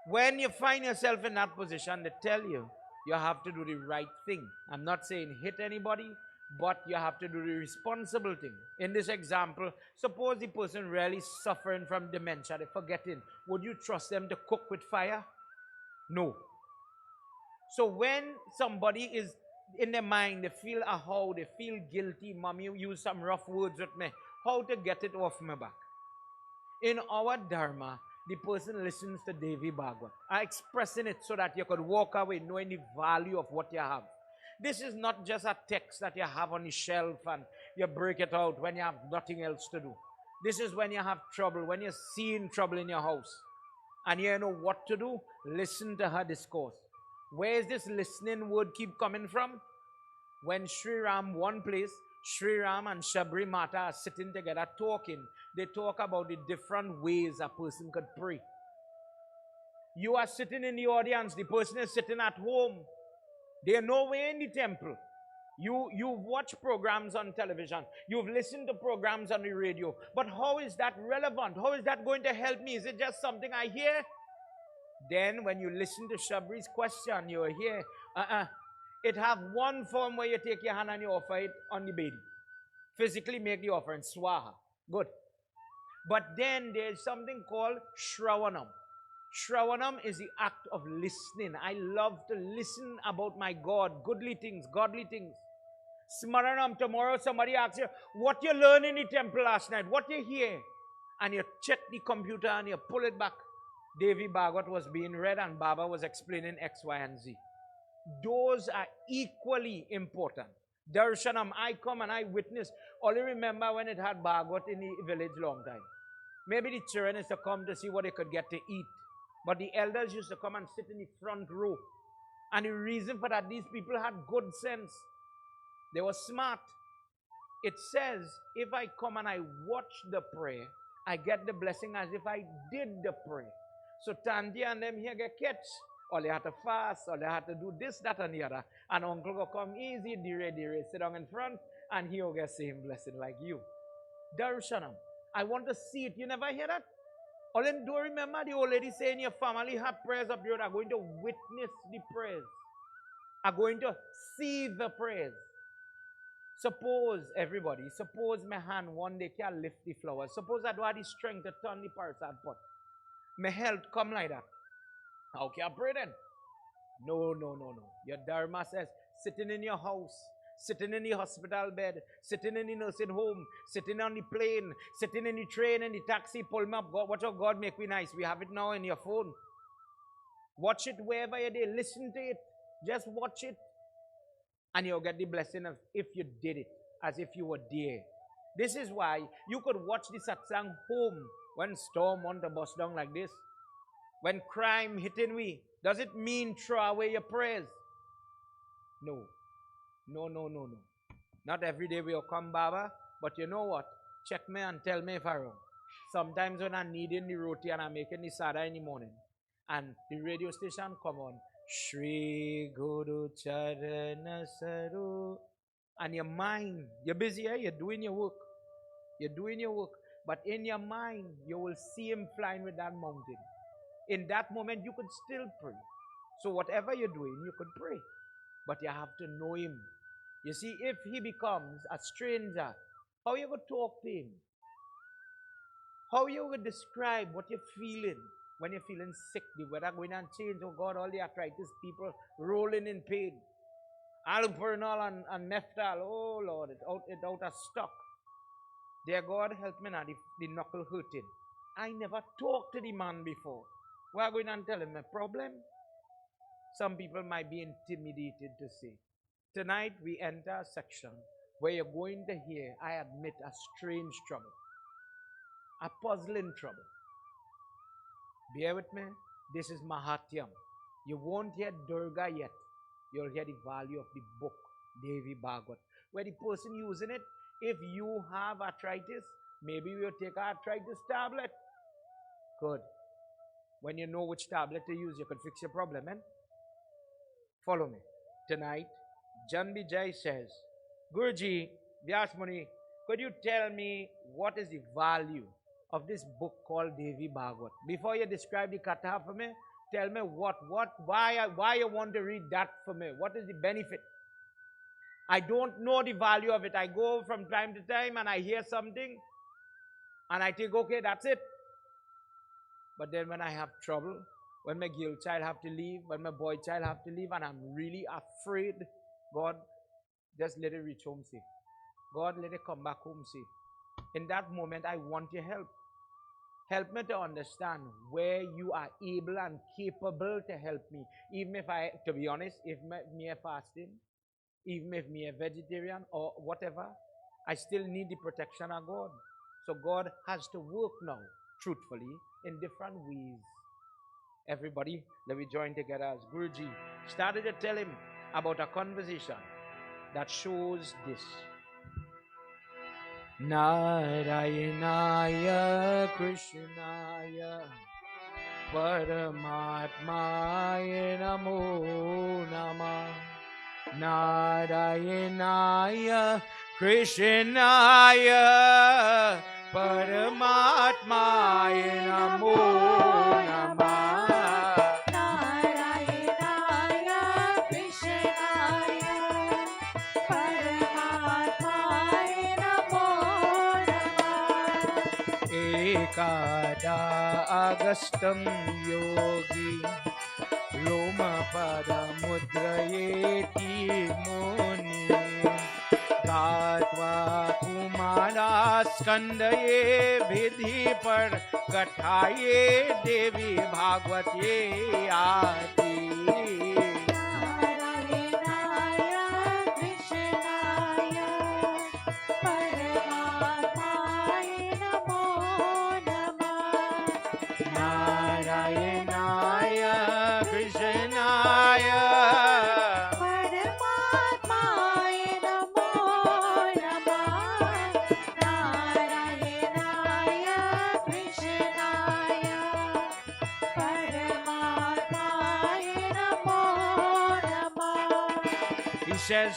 When you find yourself in that position, they tell you, you have to do the right thing. I'm not saying hit anybody, but you have to do the responsible thing. In this example, suppose the person really suffering from dementia, they're forgetting. Would you trust them to cook with fire? No. So when somebody is in their mind, they feel a how, they feel guilty, mommy use some rough words with me, how to get it off my back? In our Dharma, the person listens to Devi Bhagwat. I'm expressing it so that you could walk away knowing the value of what you have. This is not just a text that you have on the shelf and you break it out when you have nothing else to do. This is when you have trouble, when you're seeing trouble in your house and you know what to do. Listen to her discourse. Where is this listening word keep coming from? When Sri Ram, one place, Sri Ram and Shabri Mata are sitting together talking. They talk about the different ways a person could pray. You are sitting in the audience, the person is sitting at home. They are nowhere in the temple. You've watched programs on television. You've listened to programs on the radio. But how is that relevant? How is that going to help me? Is it just something I hear? Then when you listen to Shabri's question, you're here. It have one form where you take your hand and you offer it on the baby. Physically make the offering. Swaha. Good. But then there's something called Shravanam. Shravanam is the act of listening. I love to listen about my God, goodly things, godly things. Smaranam, tomorrow somebody asks you, what you learn in the temple last night, what you hear? And you check the computer and you pull it back. Devi Bhagwat was being read and Baba was explaining X, Y, and Z. Those are equally important. Darshanam, I come and I witness. Only remember when it had Bhagwat in the village long time. Maybe the children used to come to see what they could get to eat. But the elders used to come and sit in the front row. And the reason for that, these people had good sense. They were smart. It says, if I come and I watch the prayer, I get the blessing as if I did the prayer. So Tandy and them here get catch. Or they had to fast, or they had to do this, that, and the other. And uncle will come easy, dire, sit down in front, and he'll get same blessing like you. Darshanam. I want to see it. You never hear that? Or then do remember the old lady saying your family have prayers up there, are going to witness the prayers. Are going to see the prayers. Suppose, everybody, suppose my hand one day can lift the flowers. Suppose I don't have the strength to turn the parasite pot. My health come like that. How can I pray then? No. Your Dharma says, sitting in your house, sitting in the hospital bed, sitting in the nursing home, sitting on the plane, sitting in the train, in the taxi, pull me up. God, watch out, God make me nice. We have it now in your phone. Watch it wherever you're there. Listen to it. Just watch it. And you'll get the blessing of if you did it, as if you were there. This is why you could watch the satsang home when storm want to bust down like this. When crime hitting we, does it mean throw away your prayers? No. Not every day we'll come, Baba, but you know what? Check me and tell me if I'm wrong. Sometimes when I'm needing the roti and I'm making the sada in the morning, and the radio station come on, Shri Guru Charana Saru, and your mind, you're busy, you're doing your work. You're doing your work. But in your mind, you will see him flying with that mountain. In that moment, you could still pray. So whatever you're doing, you could pray. But you have to know him. You see, if he becomes a stranger, how are you going to talk to him? How are you going to describe what you're feeling when you're feeling sick? The weather going and change. Oh God, all the arthritis, people rolling in pain. Allopurinol and Nephtal. Oh Lord, it's out of stock. Dear God, help me now, the knuckle hurting. I never talked to the man before. We are going and tell him a problem. Some people might be intimidated to say. Tonight we enter a section where you're going to hear, I admit, a strange trouble. A puzzling trouble. Bear with me. This is Mahatyam. You won't hear Durga yet. You'll hear the value of the book, Devi Bhagwat. Where the person using it, if you have arthritis, maybe we'll take an arthritis tablet. Good. When you know which tablet to use, you can fix your problem, man. Follow me. Tonight, Jan Vijay says, Guruji, Vyasmuni, could you tell me what is the value of this book called Devi Bhagwat? Before you describe the katha for me, tell me why you want to read that for me. What is the benefit? I don't know the value of it. I go from time to time and I hear something and I think, okay, that's it. But then when I have trouble, when my girl child have to leave, when my boy child have to leave, and I'm really afraid, God, just let it reach home safe. God, let it come back home safe. In that moment, I want your help. Help me to understand where you are able and capable to help me. Even if to be honest, if me a fasting, even if me a vegetarian or whatever, I still need the protection of God. So God has to work now, truthfully, in different ways. Everybody, let me join together as Guruji started to tell him about a conversation that shows this. Narayanaya Krishnaya Paramatmaya Namo Namah. Narayanaya Krishnaya Paramatmaya Namo Namah. Narayanaya Krishnaya Paramatmaya Namo Namah. Ekada Agastam Yogi Loma Pada Mudrayeti Muni Gatva Kumara Skandaye Vidhi Par Kathaye Devi Bhagwat Yagna. Narayanaya Krishnaya Paramatmaya Namo Namah. Narayanaya Krishnaya Paramatmaya Namo Namah. Narayanaya Krishnaya Paramatmaya Namo Namah. He says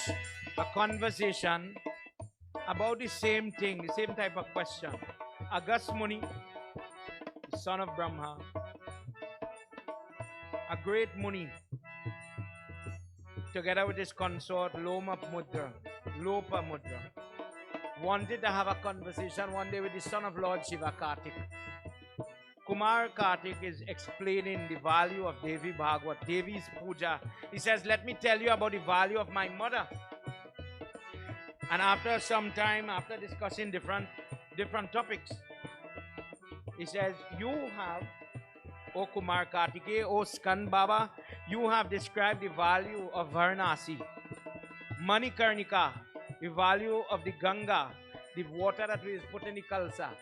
a conversation about the same thing, the same type of question. Agast Muni, the son of Brahma, a great Muni, together with his consort Lopa Mudra, wanted to have a conversation one day with the son of Lord Shiva, Kartik. Kumar Kartik is explaining the value of Devi Bhagwat, Devi's Puja. He says, let me tell you about the value of my mother. And after some time, after discussing different topics, he says, you have, O Kumar Kartike, O Skan Baba, you have described the value of Varanasi. Manikarnika, the value of the Ganga, the water that we put in the Kalsa.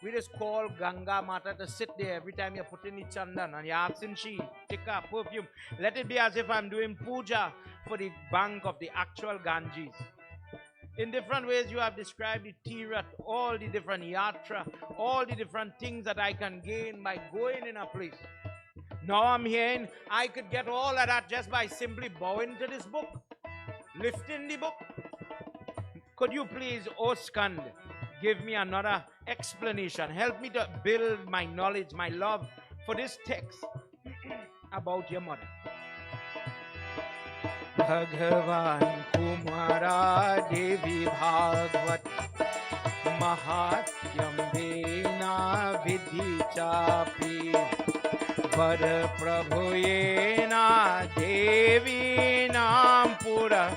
We just call Ganga Mata to sit there every time you're putting the chandan and you're asking she, tikka, perfume. Let it be as if I'm doing puja for the bank of the actual Ganges. In different ways, you have described the tirat, all the different yatra, all the different things that I can gain by going in a place. Now I'm hearing I could get all of that just by simply bowing to this book, lifting the book. Could you please, O Skand, give me another explanation? Help me to build my knowledge, my love for this text about your mother. Bhagavan Kumara Devi Bhagwat Mahatyam Vena Vidhi Chapi Var Prabhuyena Devi Nampura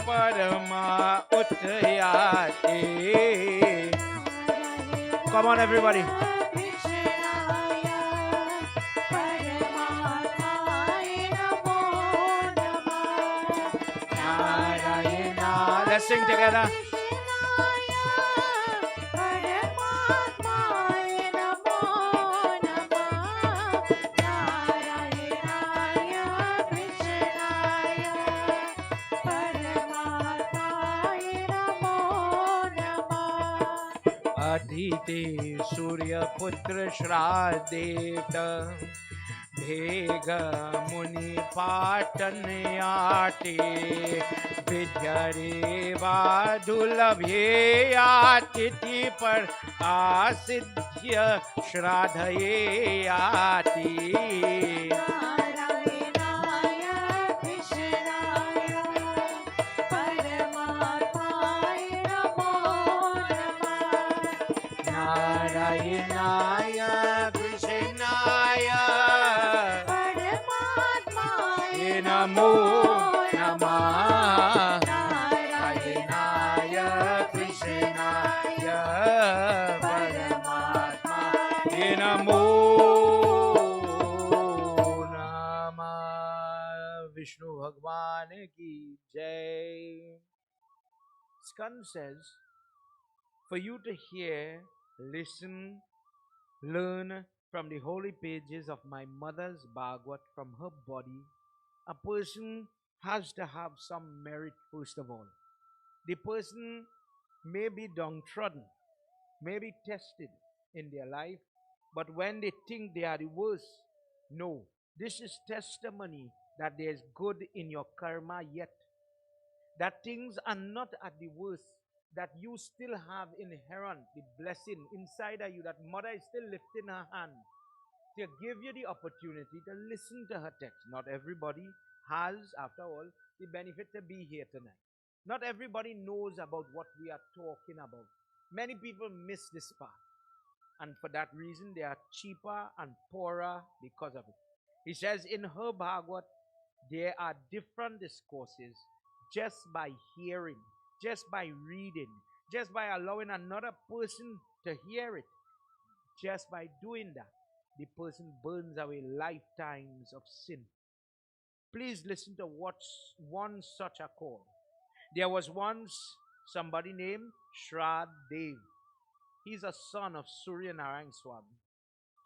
Parama Adhyaya. Come on, everybody. Let's sing together. Adhite Surya Putra Shraddha Bhega Muni Patanayate Vidyare Vadulabhya Titi Par Asidhya Shraddhayati. Narayanaya Krishnaya Paramatmaya Namo Namah. Narayanaya Krishnaya Paramatmaya Namo Namah. Vishnu Bhagwan ki Jai. Skand says, for you to hear, listen, learn from the holy pages of my mother's Bhagwat from her body, a person has to have some merit first of all. The person may be downtrodden, may be tested in their life, but when they think they are the worst, no, this is testimony that there's good in your karma yet, that things are not at the worst, that you still have inherent the blessing inside of you, that mother is still lifting her hand to give you the opportunity to listen to her text. Not everybody has, after all, the benefit to be here tonight. Not everybody knows about what we are talking about. Many people miss this part, and for that reason, they are cheaper and poorer because of it. He says in her Bhagwat, there are different discourses just by hearing, just by reading, just by allowing another person to hear it. Just by doing that, the person burns away lifetimes of sin. Please listen to what's one such a call. There was once somebody named Shraddha. He's a son of Surya Narayan Swami.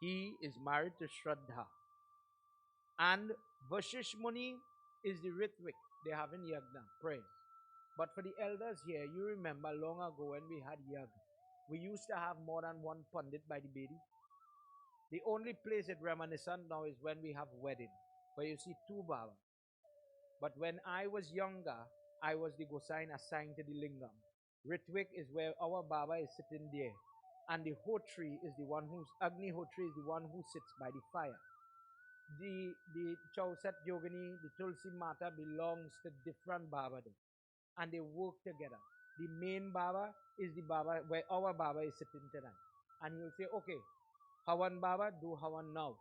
He is married to Shraddha. And Vashish Muni is the Ritvik they have in Yagna, praise. But for the elders here, you remember long ago when we had Yagna, we used to have more than one Pandit by the Bedi. The only place it reminiscent now is when we have wedding, where you see two Baba. But when I was younger, I was the Gosain assigned to the Lingam. Ritvik is where our Baba is sitting there. And the Hotri is the one who's, Agni Hotri is the one who sits by the fire. The Chauset Yogini, the Tulsi Mata belongs to different Baba there. And they work together. The main Baba is the Baba where our Baba is sitting tonight. And he'll say, okay, Havan Baba, do Havan now.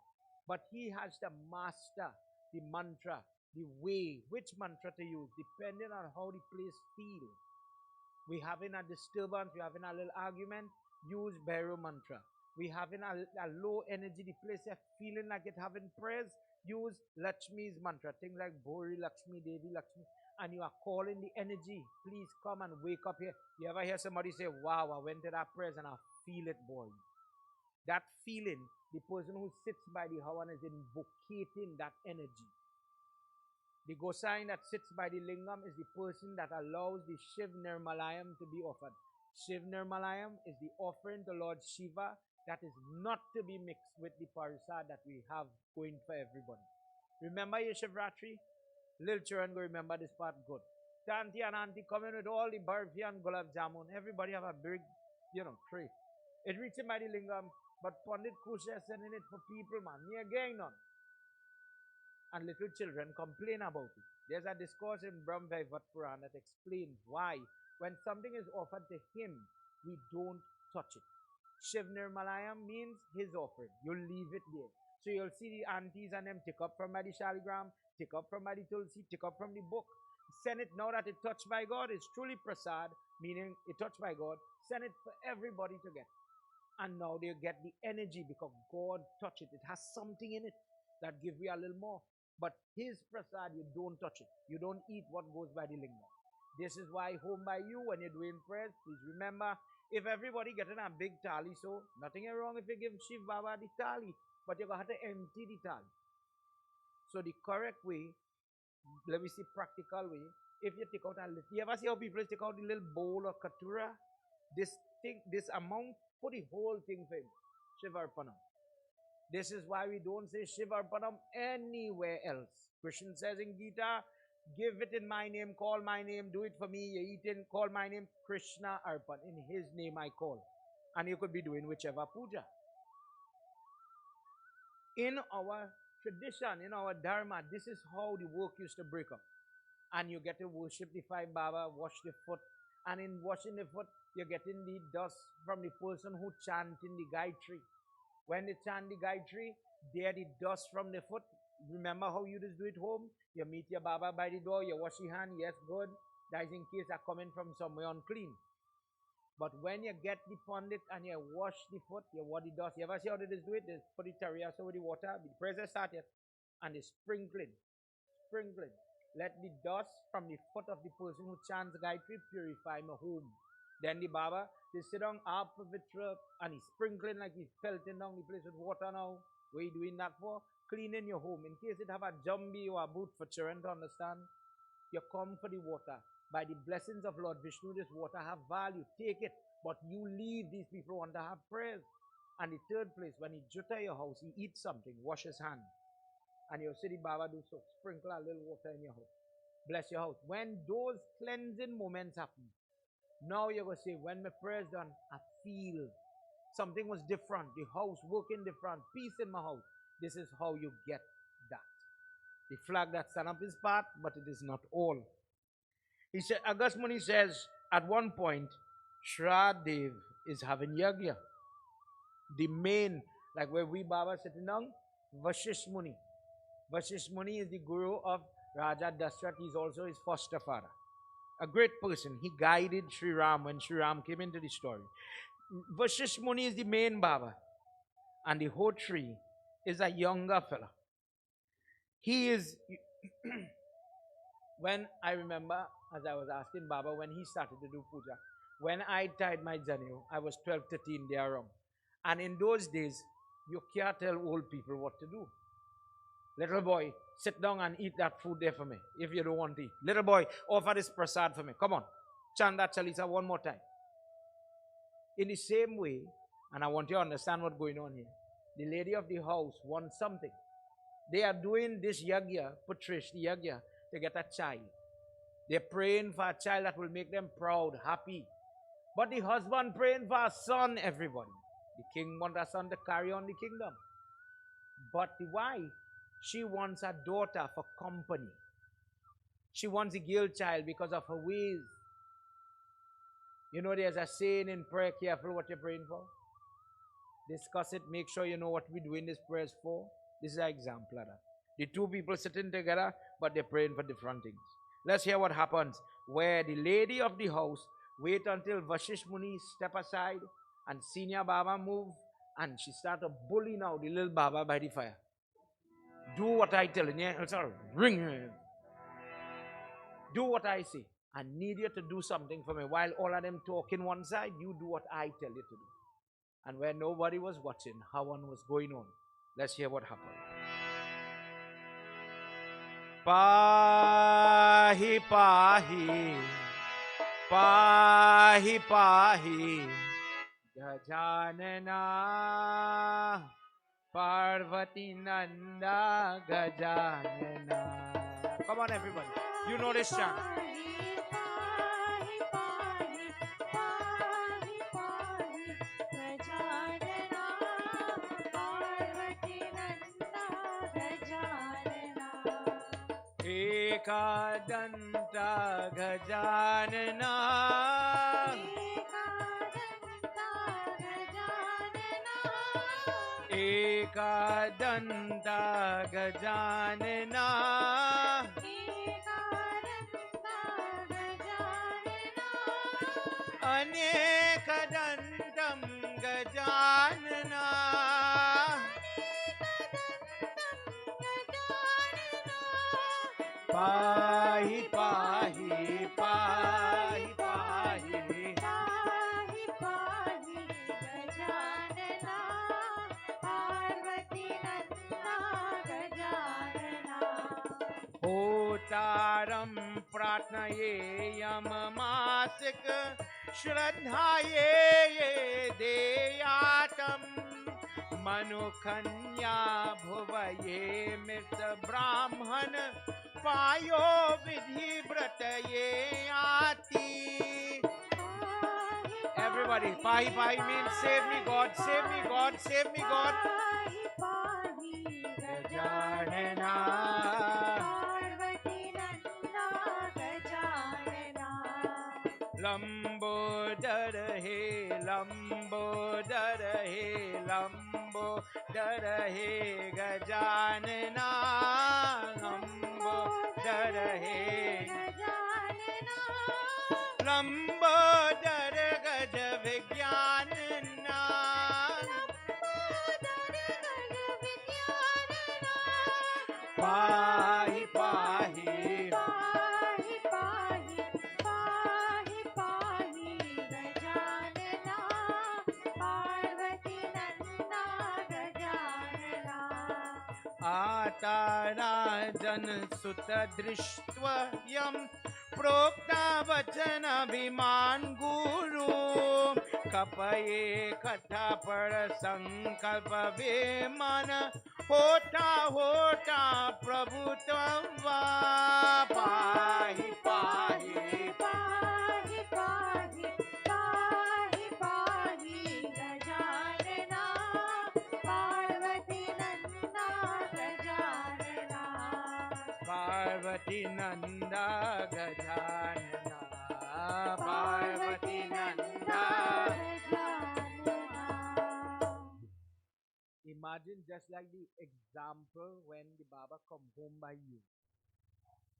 But he has to master the mantra, the way, which mantra to use, depending on how the place feels. We having a disturbance, we having a little argument, use Bhairav mantra. We having a low energy, the place is feeling like it having prayers, use Lakshmi's mantra. Things like Bhori Lakshmi, Devi Lakshmi, and you are calling the energy. Please come and wake up here. You ever hear somebody say, wow, I went to that prayers and I feel it, boy. That feeling, the person who sits by the Havan is invocating that energy. The Gosain that sits by the Lingam is the person that allows the Shiv Nirmalayam to be offered. Shiv Nirmalayam is the offering to Lord Shiva that is not to be mixed with the Parisad that we have going for everybody. Remember your Shivratri? Little children go remember this part good. Tanti and auntie coming with all the barfi and gulab jamun. Everybody have a big, tray. It reaches by the Lingam, but Pandit Kusha is sending it for people, man. Me again none. And little children complain about it. There's a discourse in Brahm Vaivat Puran that explains why, when something is offered to him, we don't touch it. Shiv Nirmalayam means his offering. You leave it there. So you'll see the aunties and them take up from by the Shaligram, take up from by the Tulsi, take up from the book. Send it now that it's touched by God. It's truly prasad, meaning it's touched by God. Send it for everybody to get. And now they get the energy because God touched it. It has something in it that gives you a little more. But his prasad, you don't touch it. You don't eat what goes by the lingam. This is why home by you, when you're doing prayers, please remember, if everybody getting a big tali, so nothing wrong if you give Shiv Baba the tali, but you're going to have to empty the tali. So the correct way, let me see practical way, if you take out a little, you ever see how people take out the little bowl of katura? This thing, this amount, put the whole thing for him. Shiv Arpanam. This is why we don't say Shiv Arpanam anywhere else. Krishna says in Gita, give it in my name, call my name, do it for me, you eat it, call my name, Krishna Arpan. In his name I call. And you could be doing whichever puja. In our tradition, in our dharma, this is how the work used to break up. And you get to worship the five Baba, wash the foot. And in washing the foot, you're getting the dust from the person who chanting the Gayatri. When they chant the Gayatri, there the dust from the foot. Remember how you just do it home? You meet your Baba by the door, you wash your hand, yes, good. That is in case they're coming from somewhere unclean. But when you get the Pandit and you wash the foot, you wash the dust. You ever see how they just do it? They put the teriyas over the water, the prayers are started, and they sprinkling. Let the dust from the foot of the person who chants Gayatri purify my home. Then the Baba, they sit down up Vitra and he's sprinkling like he's pelting down the place with water now. What are you doing that for? Cleaning your home. In case it have a jumbie or a boot for children to understand, you come for the water. By the blessings of Lord Vishnu, this water have value. Take it. But you leave, these people want to have prayers. And the third place, when he jutta your house, he eats something, wash his hand. And you see the Baba do so. Sprinkle a little water in your house. Bless your house. When those cleansing moments happen, now you're going to say, when my prayer's done, I feel something was different. The house working different. Peace in my house. This is how you get that. The flag that stand up is part, but it is not all. He said, August Muni says, at one point, Shraddha is having yagya. The main, like where we Baba sitting down, Vashish Muni. Vashish Muni is the guru of Raja Dashrath. He's also his foster father. A great person. He guided Sri Ram when Sri Ram came into the story. Vashish Muni is the main Baba. And the whole tree is a younger fella. He is, when I remember, as I was asking Baba, when he started to do puja, when I tied my Janyu, I was 12, 13 there around. And in those days, you can't tell old people what to do. Little boy, sit down and eat that food there for me, if you don't want to eat. Little boy, offer this prasad for me. Come on, chant that Chalisa one more time. In the same way, and I want you to understand what's going on here, the lady of the house wants something. They are doing this yagya, Drishti yagya, to get a child. They're praying for a child that will make them proud, happy. But the husband praying for a son, everybody. The king wants a son to carry on the kingdom. But the wife, she wants a daughter for company. She wants a girl child because of her ways. You know, there's a saying in prayer, careful what you're praying for. Discuss it, make sure you know what we're doing this prayers for. This is an example of that. The two people sitting together, but they're praying for different things. Let's hear what happens where the lady of the house wait until Vashish Muni step aside and senior Baba move, and she start to bully now the little Baba by the fire. Do what I tell you. Yeah? Ring. Do what I say. I need you to do something for me. While all of them talking one side, you do what I tell you to do. And where nobody was watching, how one was going on. Let's hear what happened. Pahi pahi, pahi pahi, Gajanana, Parvati Nanda Gajanana. Come on, everybody. You know this chant. Ekadanta Gajanana, Ekadanta Gajanana, Anekadantam Gajanana, Pahi pahi pahi pahi, Pahi pahi Gajanana, Parvati Nanda Gajanana. Hotaram pratnaye yamamasik Shraddhaye deyatam Manukanya bhuvaye mita brahman Payo vidhi brataye ati. Everybody, pahi pahi means save me God, save me God, save me God. Pahi pahi Gajanana, Parvati Nanda Gajanana. Lambodar he, Lambodar he, Lambodar he, Gajanana, Lambodar he, Lambodar Gaj Vigyanana, Pahi pahi, Pahi pahi pahi pahi अवताराजन सुत दृष्ट्वयं प्रोक्ता वचनाभिमान गुरु कपये कथा पर संकल्प विमान होता होता प्रभु त्वं वा पाहि पाहि पाहि पाहि पाहि पाहि Gajanana Parvati Nanda Gajanana Parvati Nanda Gajanana Parvati Nanda. Imagine just like the example when the Baba come home by you.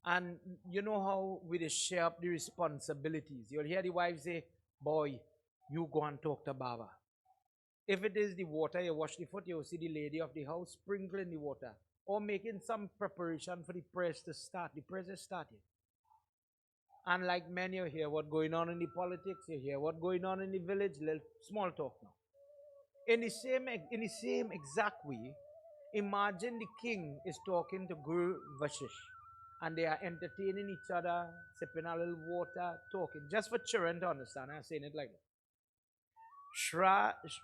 And you know how we just share up the responsibilities. You'll hear the wife say, boy, you go and talk to Baba. If it is the water, you wash the foot, you'll see the lady of the house sprinkling the water. Or making some preparation for the prayers to start. The prayers is started. And like many, you hear what's going on in the politics, you hear what's going on in the village, little small talk now. In the same exact way, imagine the king is talking to Guru Vashish and they are entertaining each other, sipping a little water, talking. Just for children to understand, I'm saying it like that.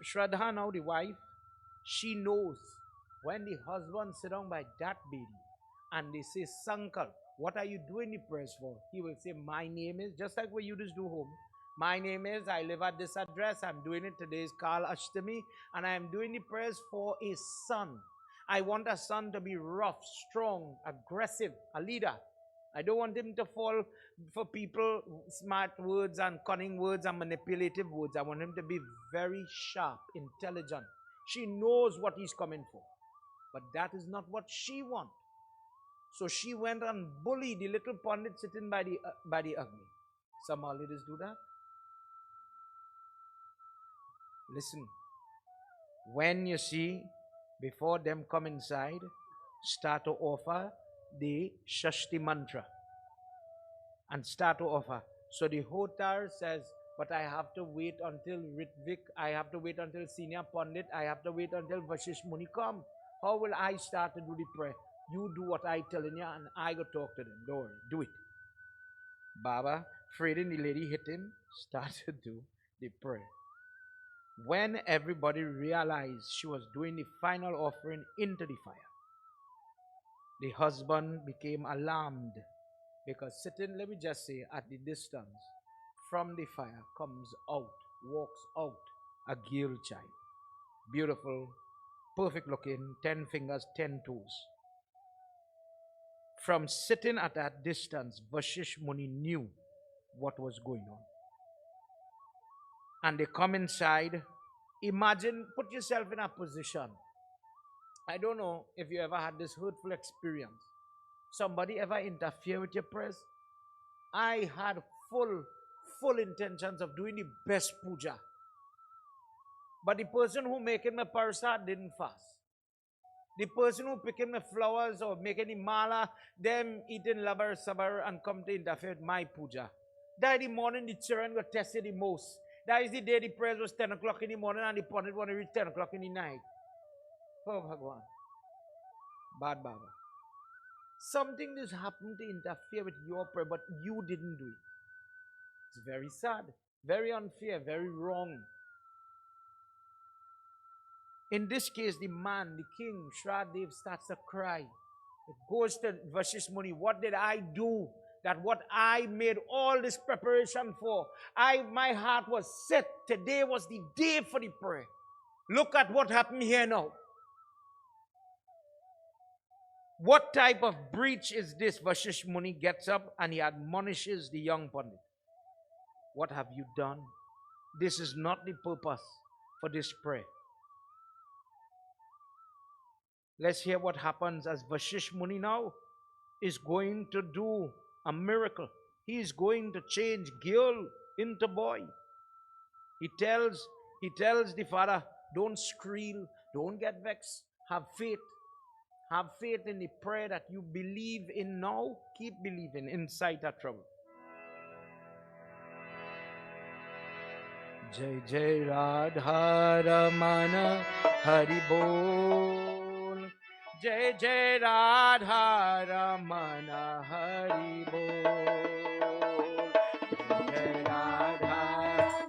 Shraddha now, the wife, she knows when the husband sit down by that baby and they say, Sankal, what are you doing the prayers for? He will say, my name is, just like what you just do home. My name is, I live at this address, I'm doing it, today is Kal Ashtimi, and I am doing the prayers for a son. I want a son to be rough, strong, aggressive, a leader. I don't want him to fall for people, smart words and cunning words and manipulative words. I want him to be very sharp, intelligent. She knows what he's coming for. But that is not what she wants. So she went and bullied the little pundit sitting by the Agni. Some ladies do that. Listen, when you see, before them come inside, start to offer the Shashti mantra. And start to offer. So the Hotar says, but I have to wait until Ritvik, I have to wait until Senior Pandit, I have to wait until Vashish Muni come. How will I start to do the prayer? You do what I telling you and I go talk to them. Don't worry, do it. Baba, afraid the lady hit him, started to do the prayer. When everybody realized she was doing the final offering into the fire, the husband became alarmed because sitting, let me just say, at the distance from the fire comes out, walks out a girl child. Beautiful, perfect looking, 10 fingers, 10 toes. From sitting at that distance, Vashish Muni knew what was going on. And they come inside. Imagine, put yourself in a position. I don't know if you ever had this hurtful experience. Somebody ever interfere with your prayers? I had full intentions of doing the best puja. But the person who making my parasad didn't fast. The person who picking the flowers or making the mala, them eating labar sabar and come to interfere with my puja. That the morning the children got tested the most. That is the day the prayers was 10 o'clock in the morning and the pundit want to reach 10 o'clock in the night. Oh Bhagwan. Bad Baba. Something just happened to interfere with your prayer, but you didn't do it. It's very sad, very unfair, very wrong. In this case, the man, the king, Shraddha, starts to cry. It goes to Vashish Muni, what did I do? That what I made all this preparation for, my heart was set. Today was the day for the prayer. Look at what happened here now. What type of breach is this? Vashish Muni gets up and he admonishes the young Pandit. What have you done? This is not the purpose for this prayer. Let's hear what happens as Vashish Muni now is going to do a miracle. He is going to change girl into boy. He tells the father, don't scream, don't get vexed, have faith. Have faith in the prayer that you believe in now. Keep believing inside that trouble. Jai Jai Radha Ramana Hari Bol. Jai Jai Radha Ramana Hari Bol. Jai Radha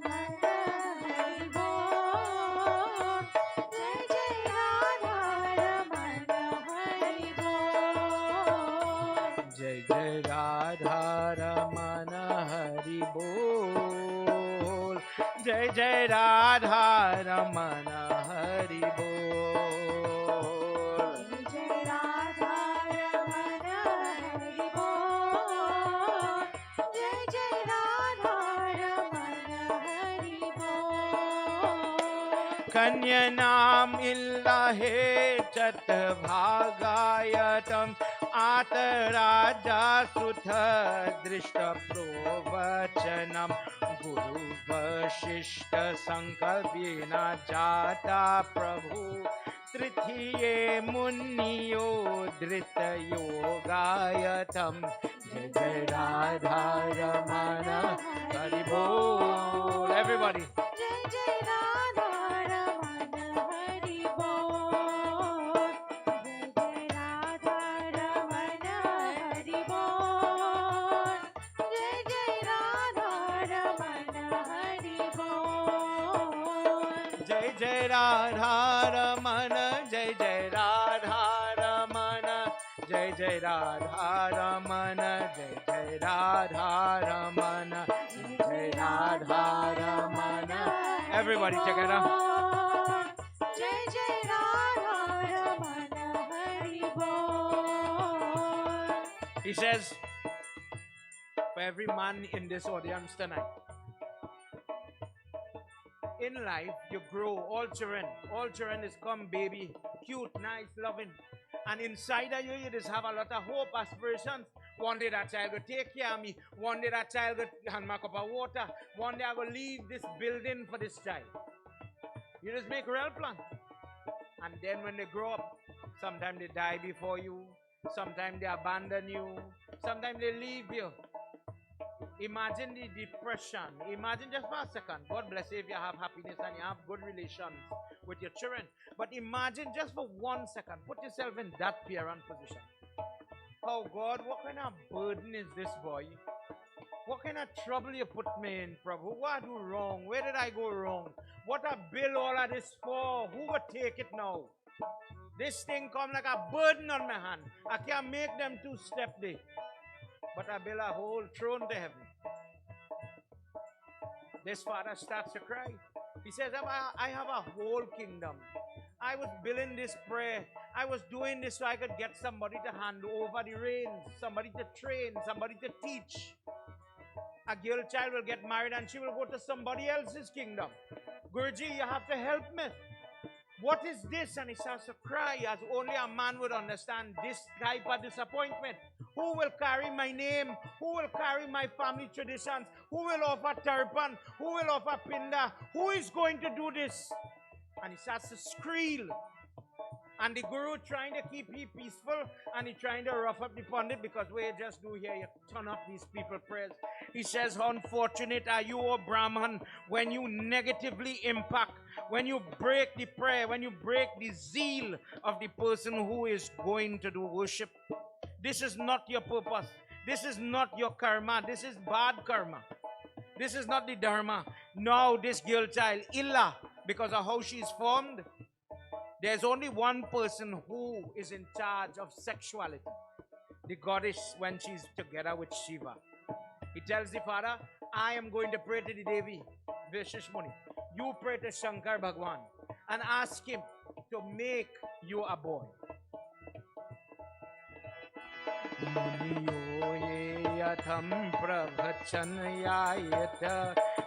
Hari Bol. Jai Jai Radha Ramana Hari Bol. Jai Jai Radha Ramana Hari Bol. Jai Jai Radha Ramana Hari Bol. Jai Radha Ramana Hari Bol. Jai Jai Radha Ramana Hari Bol. Kanyanam illahe chat bhagayatam ataraja sutha drishta provachanam guru vashishta sankalpena jata prabhu trithiye munniyo drita yogayatam. Jai Jai Radha Ramana Hari Bol. Everybody. Jai Jai Radha Ramana Hari Bol. Jai Jai Radha Ramana Hari Bol. Jai Jai Radha Ramana Hari Bol. Jai Jai Radha Ramana, Jai Jai Radha Ramana, Jai Jai Radha Ramana, Jai Jai Radha Ramana, Jai Jai Radha Ramana. Everybody together. Jai Jai Radha Ramana Hari Bol. He says, for every man in this audience tonight, in life, you grow. All children is come baby, cute, nice, loving. And inside of you, you just have a lot of hope, aspirations. One day that child will take care of me. One day that child will hand my cup of water. One day I will leave this building for this child. You just make real plans. And then when they grow up, sometimes they die before you. Sometimes they abandon you. Sometimes they leave you. Imagine the depression. Imagine just for a second. God bless you if you have happiness and you have good relations with your children. But imagine just for 1 second. Put yourself in that parent position. Oh God, what kind of burden is this, boy? What kind of trouble you put me in, Prabhu? What I do wrong? Where did I go wrong? What I bill all of this for? Who will take it now? This thing come like a burden on my hand. I can't make them two-step there. But I build a whole throne to heaven. This father starts to cry. He says, I have a whole kingdom. I was building this prayer. I was doing this so I could get somebody to hand over the reins, somebody to train, somebody to teach. A girl child will get married and she will go to somebody else's kingdom. Guruji, you have to help me. What is this? And he starts to cry as only a man would understand this type of disappointment. Who will carry my name? Who will carry my family traditions? Who will offer tarpan? Who will offer pinda? Who is going to do this? And he starts to squeal. And the guru trying to keep him peaceful, and he trying to rough up the pundit, because what you just do here, you turn up these people prayers. He says, unfortunate are you, O Brahman, when you negatively impact, when you break the prayer, when you break the zeal of the person who is going to do worship. This is not your purpose. This is not your karma. This is bad karma. This is not the dharma. Now this girl child, Illa, because of how she is formed, there's only one person who is in charge of sexuality. The goddess when she's together with Shiva. He tells the father, I am going to pray to the Devi, Vishishmuni. You pray to Shankar Bhagwan and ask him to make you a boy. Yatham pravachanayayata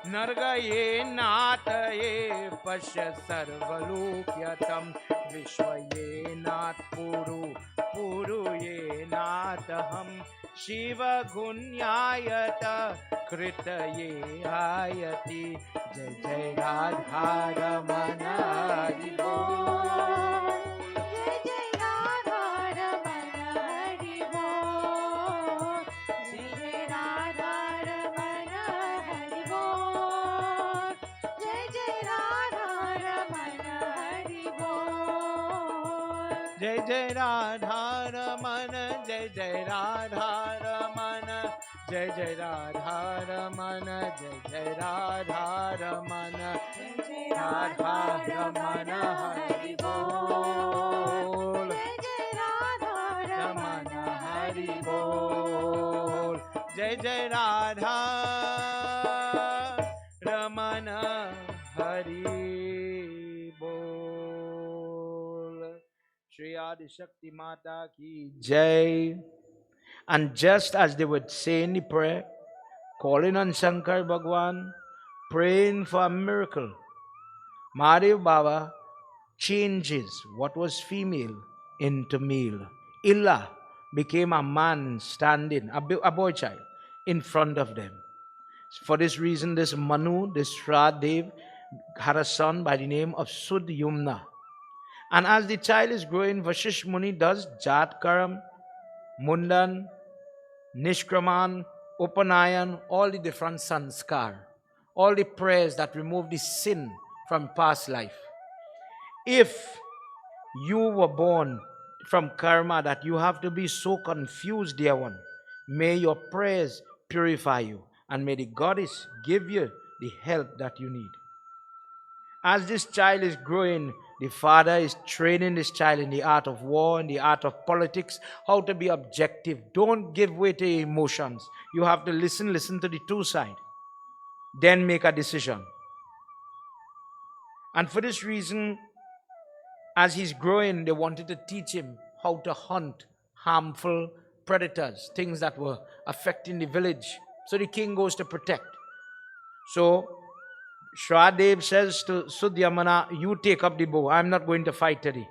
nargaye nataye pasya sarvalokyatam vishwaye nat puruye nataham shiva gunyayata kritaye ayati jai jai radha ramana hari bol. Jai Jai Radha Ramana, Jai Jai Radha Ramana, Jai Jai Radha Ramana, Jai Jai Radha Ramana, Jai Jai Radha Radha Ramana Ramana Hari Hari Bol. Bol, Jai Jai Radha Ramana Ramana Hari Hari Bol. Bol, Jai Jai Radha Ramana Hari Bol. Shri Adi Shakti Mata ki Jai. And just as they would say in the prayer, calling on Shankar Bhagwan, praying for a miracle, Mahadev Baba changes what was female into male. Illa became a man standing, a boy child, in front of them. For this reason, this Manu, this Shraddha, had a son by the name of Sudyumna. And as the child is growing, Vashish Muni does Jatkaram, Mundan, Nishkraman, Upanayan, all the different sanskar, all the prayers that remove the sin from past life. If you were born from karma that you have to be so confused, dear one, may your prayers purify you and may the goddess give you the help that you need. As this child is growing, the father is training this child in the art of war, in the art of politics, how to be objective. Don't give way to your emotions. You have to listen to the two sides. Then make a decision. And for this reason, as he's growing, they wanted to teach him how to hunt harmful predators, things that were affecting the village. So the king goes to protect. So Shraddha says to Sudyamana, you take up the bow. I'm not going to fight today.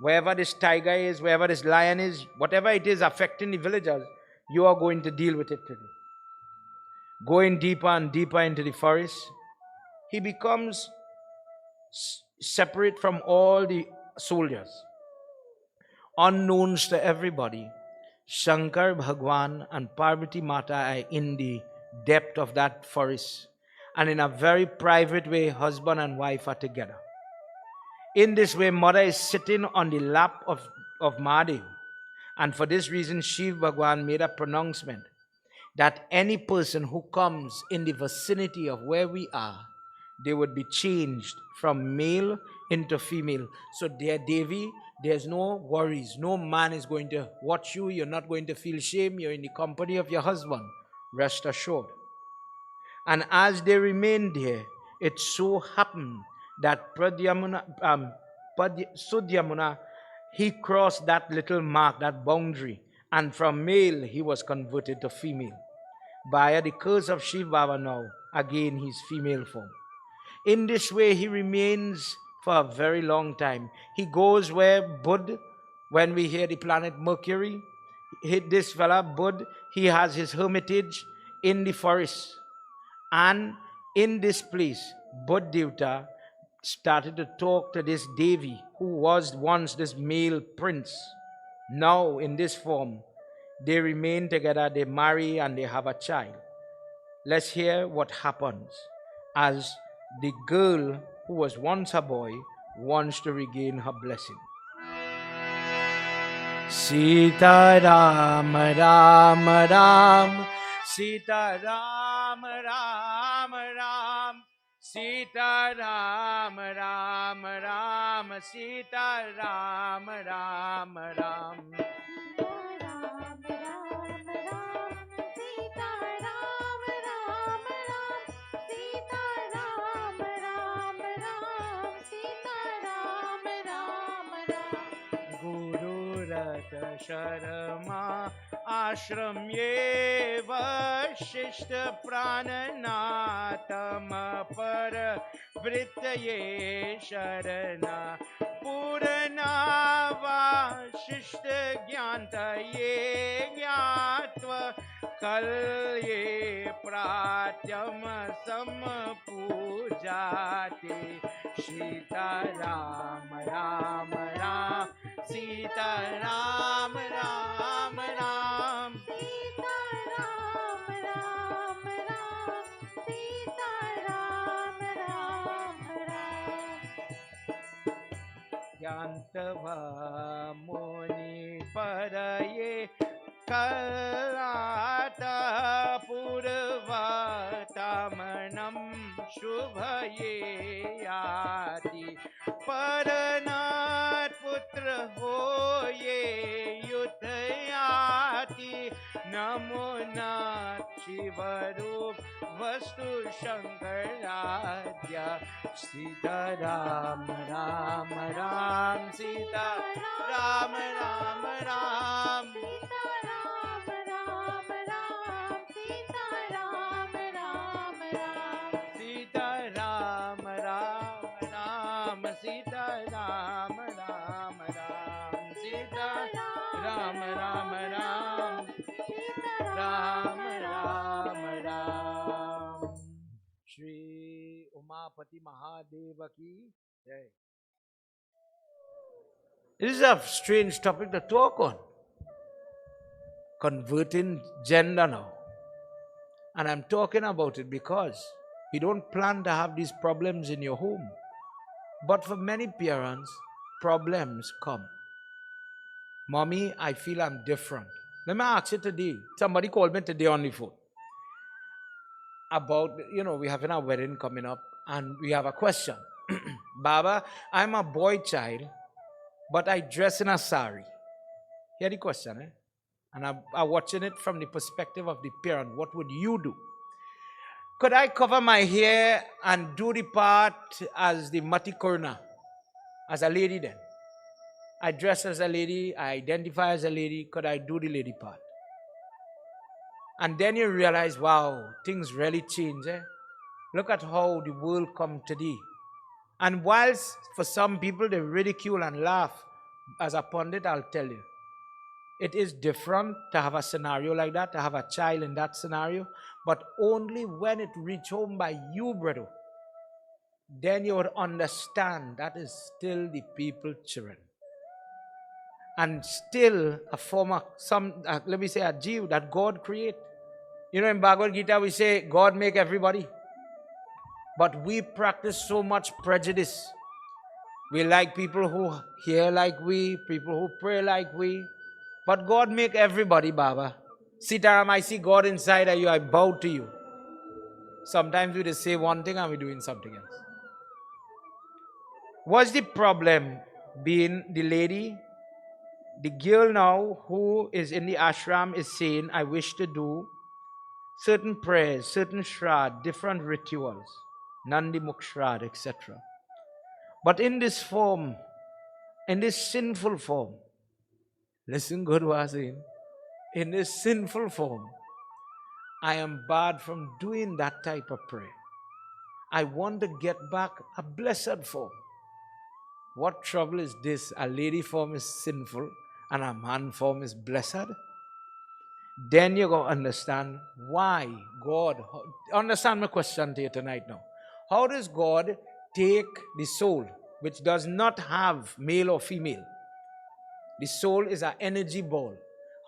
Wherever this tiger is, wherever this lion is, whatever it is affecting the villagers, you are going to deal with it today. Going deeper and deeper into the forest, he becomes separate from all the soldiers. Unknowns to everybody, Shankar Bhagwan and Parvati Mata are in the depth of that forest. And in a very private way, husband and wife are together. In this way, mother is sitting on the lap of Mahadev. And for this reason, Shiv Bhagwan made a pronouncement that any person who comes in the vicinity of where we are, they would be changed from male into female. So dear Devi, there's no worries. No man is going to watch you. You're not going to feel shame. You're in the company of your husband. Rest assured. And as they remained there, it so happened that Sudyamuna, he crossed that little mark, that boundary, and from male he was converted to female. By the curse of Shiv Baba now, again his female form. In this way he remains for a very long time. He goes where Bud, when we hear the planet Mercury, this fella Bud, he has his hermitage in the forest. And in this place, Buddha started to talk to this Devi, who was once this male prince. Now, in this form, they remain together, they marry, and they have a child. Let's hear what happens as the girl who was once a boy wants to regain her blessing. Sita Ram Ram Ram, Sita Ram Ram Ram, Sita Ram Ram Ram, Sita Ram Ram Ram. Sharma Ashram Vashishta Prananatam Par Vritaye Sharana Purana Vashishta Gyantaye Gyatva Kalye Pratyam Sampujate Sita Ram Ram Ram Sita Ram Ram Ram Sita Ram Ram Ram Sita Ram Ram Ram Shantava Muni Paraye Kalata Purvatamanam Shubhaye Yati Paranat Putra Hoye Yudhayati Namunat Shivarup Vastu Shankaradya Sita Ram Ram Ram Sita Ram Ram Ram Sita Ram Ram Ram Sita Ram Ram Ram Sita Ram Ram Ram Ram Ram Ram Shri Umapati Mahadeva ki jai. This is a strange topic to talk on. Converting gender now. And I'm talking about it because you don't plan to have these problems in your home. But for many parents, problems come. Mommy, I feel I'm different. Let me ask you today. Somebody called me today on the phone about, we're having a wedding coming up and we have a question. Baba, I'm a boy child, but I dress in a sari. Hear the question, eh? And I'm watching it from the perspective of the parent. What would you do? Could I cover my hair and do the part as the Mati Kurna, as a lady then? I dress as a lady, I identify as a lady, could I do the lady part? And then you realize, wow, things really change. Eh? Look at how the world come today. And whilst for some people they ridicule and laugh, as a pundit, I'll tell you, it is different to have a scenario like that, to have a child in that scenario, but only when it reach home by you, brother, then you would understand that is still the people's children. And still a form of let me say a Jew that God create. In Bhagwat GIta we say God make everybody. But we practice so much prejudice. We like people who hear like we, people who pray like we. But God make everybody, Baba. Sitaram, I see God inside of you, I bow to you. Sometimes we just say one thing and we're doing something else. What's the problem being the lady? The girl now who is in the ashram is saying, I wish to do certain prayers, certain shraddha, different rituals, Nandi Mukh shraddha, etc. But in this form, in this sinful form, listen good what I'm saying, in this sinful form, I am barred from doing that type of prayer. I want to get back a blessed form. What trouble is this? A lady form is sinful and a man form is blessed. Then you're going to understand why God, understand my question to you tonight now. How does God take the soul, which does not have male or female? The soul is an energy ball.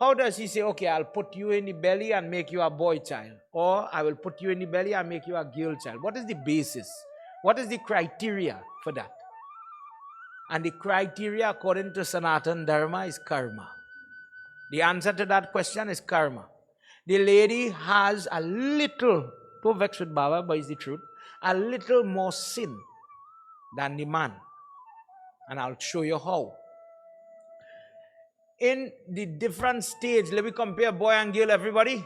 How does he say, okay, I'll put you in the belly and make you a boy child? Or I will put you in the belly and make you a girl child? What is the basis? What is the criteria for that? And the criteria according to Sanatan Dharma is karma. The answer to that question is karma. The lady has a little, don't vex with Baba, but it's the truth, a little more sin than the man. And I'll show you how. In the different stage, let me compare boy and girl, everybody.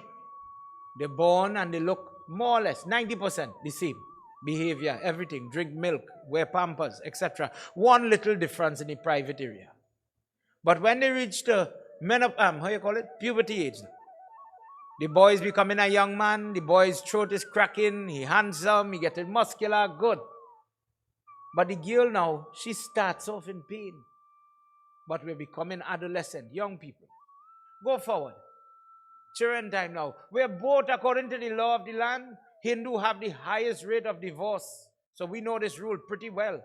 They're born and they look more or less 90% the same. Behavior, everything, drink milk, wear pampers, etc. One little difference in the private area. But when they reach the puberty age, the boy is becoming a young man, the boy's throat is cracking, he handsome, he getting muscular, good. But the girl now, she starts off in pain. But we're becoming adolescent, young people. Go forward. Children time now. We're both, according to the law of the land, Hindu have the highest rate of divorce. So we know this rule pretty well.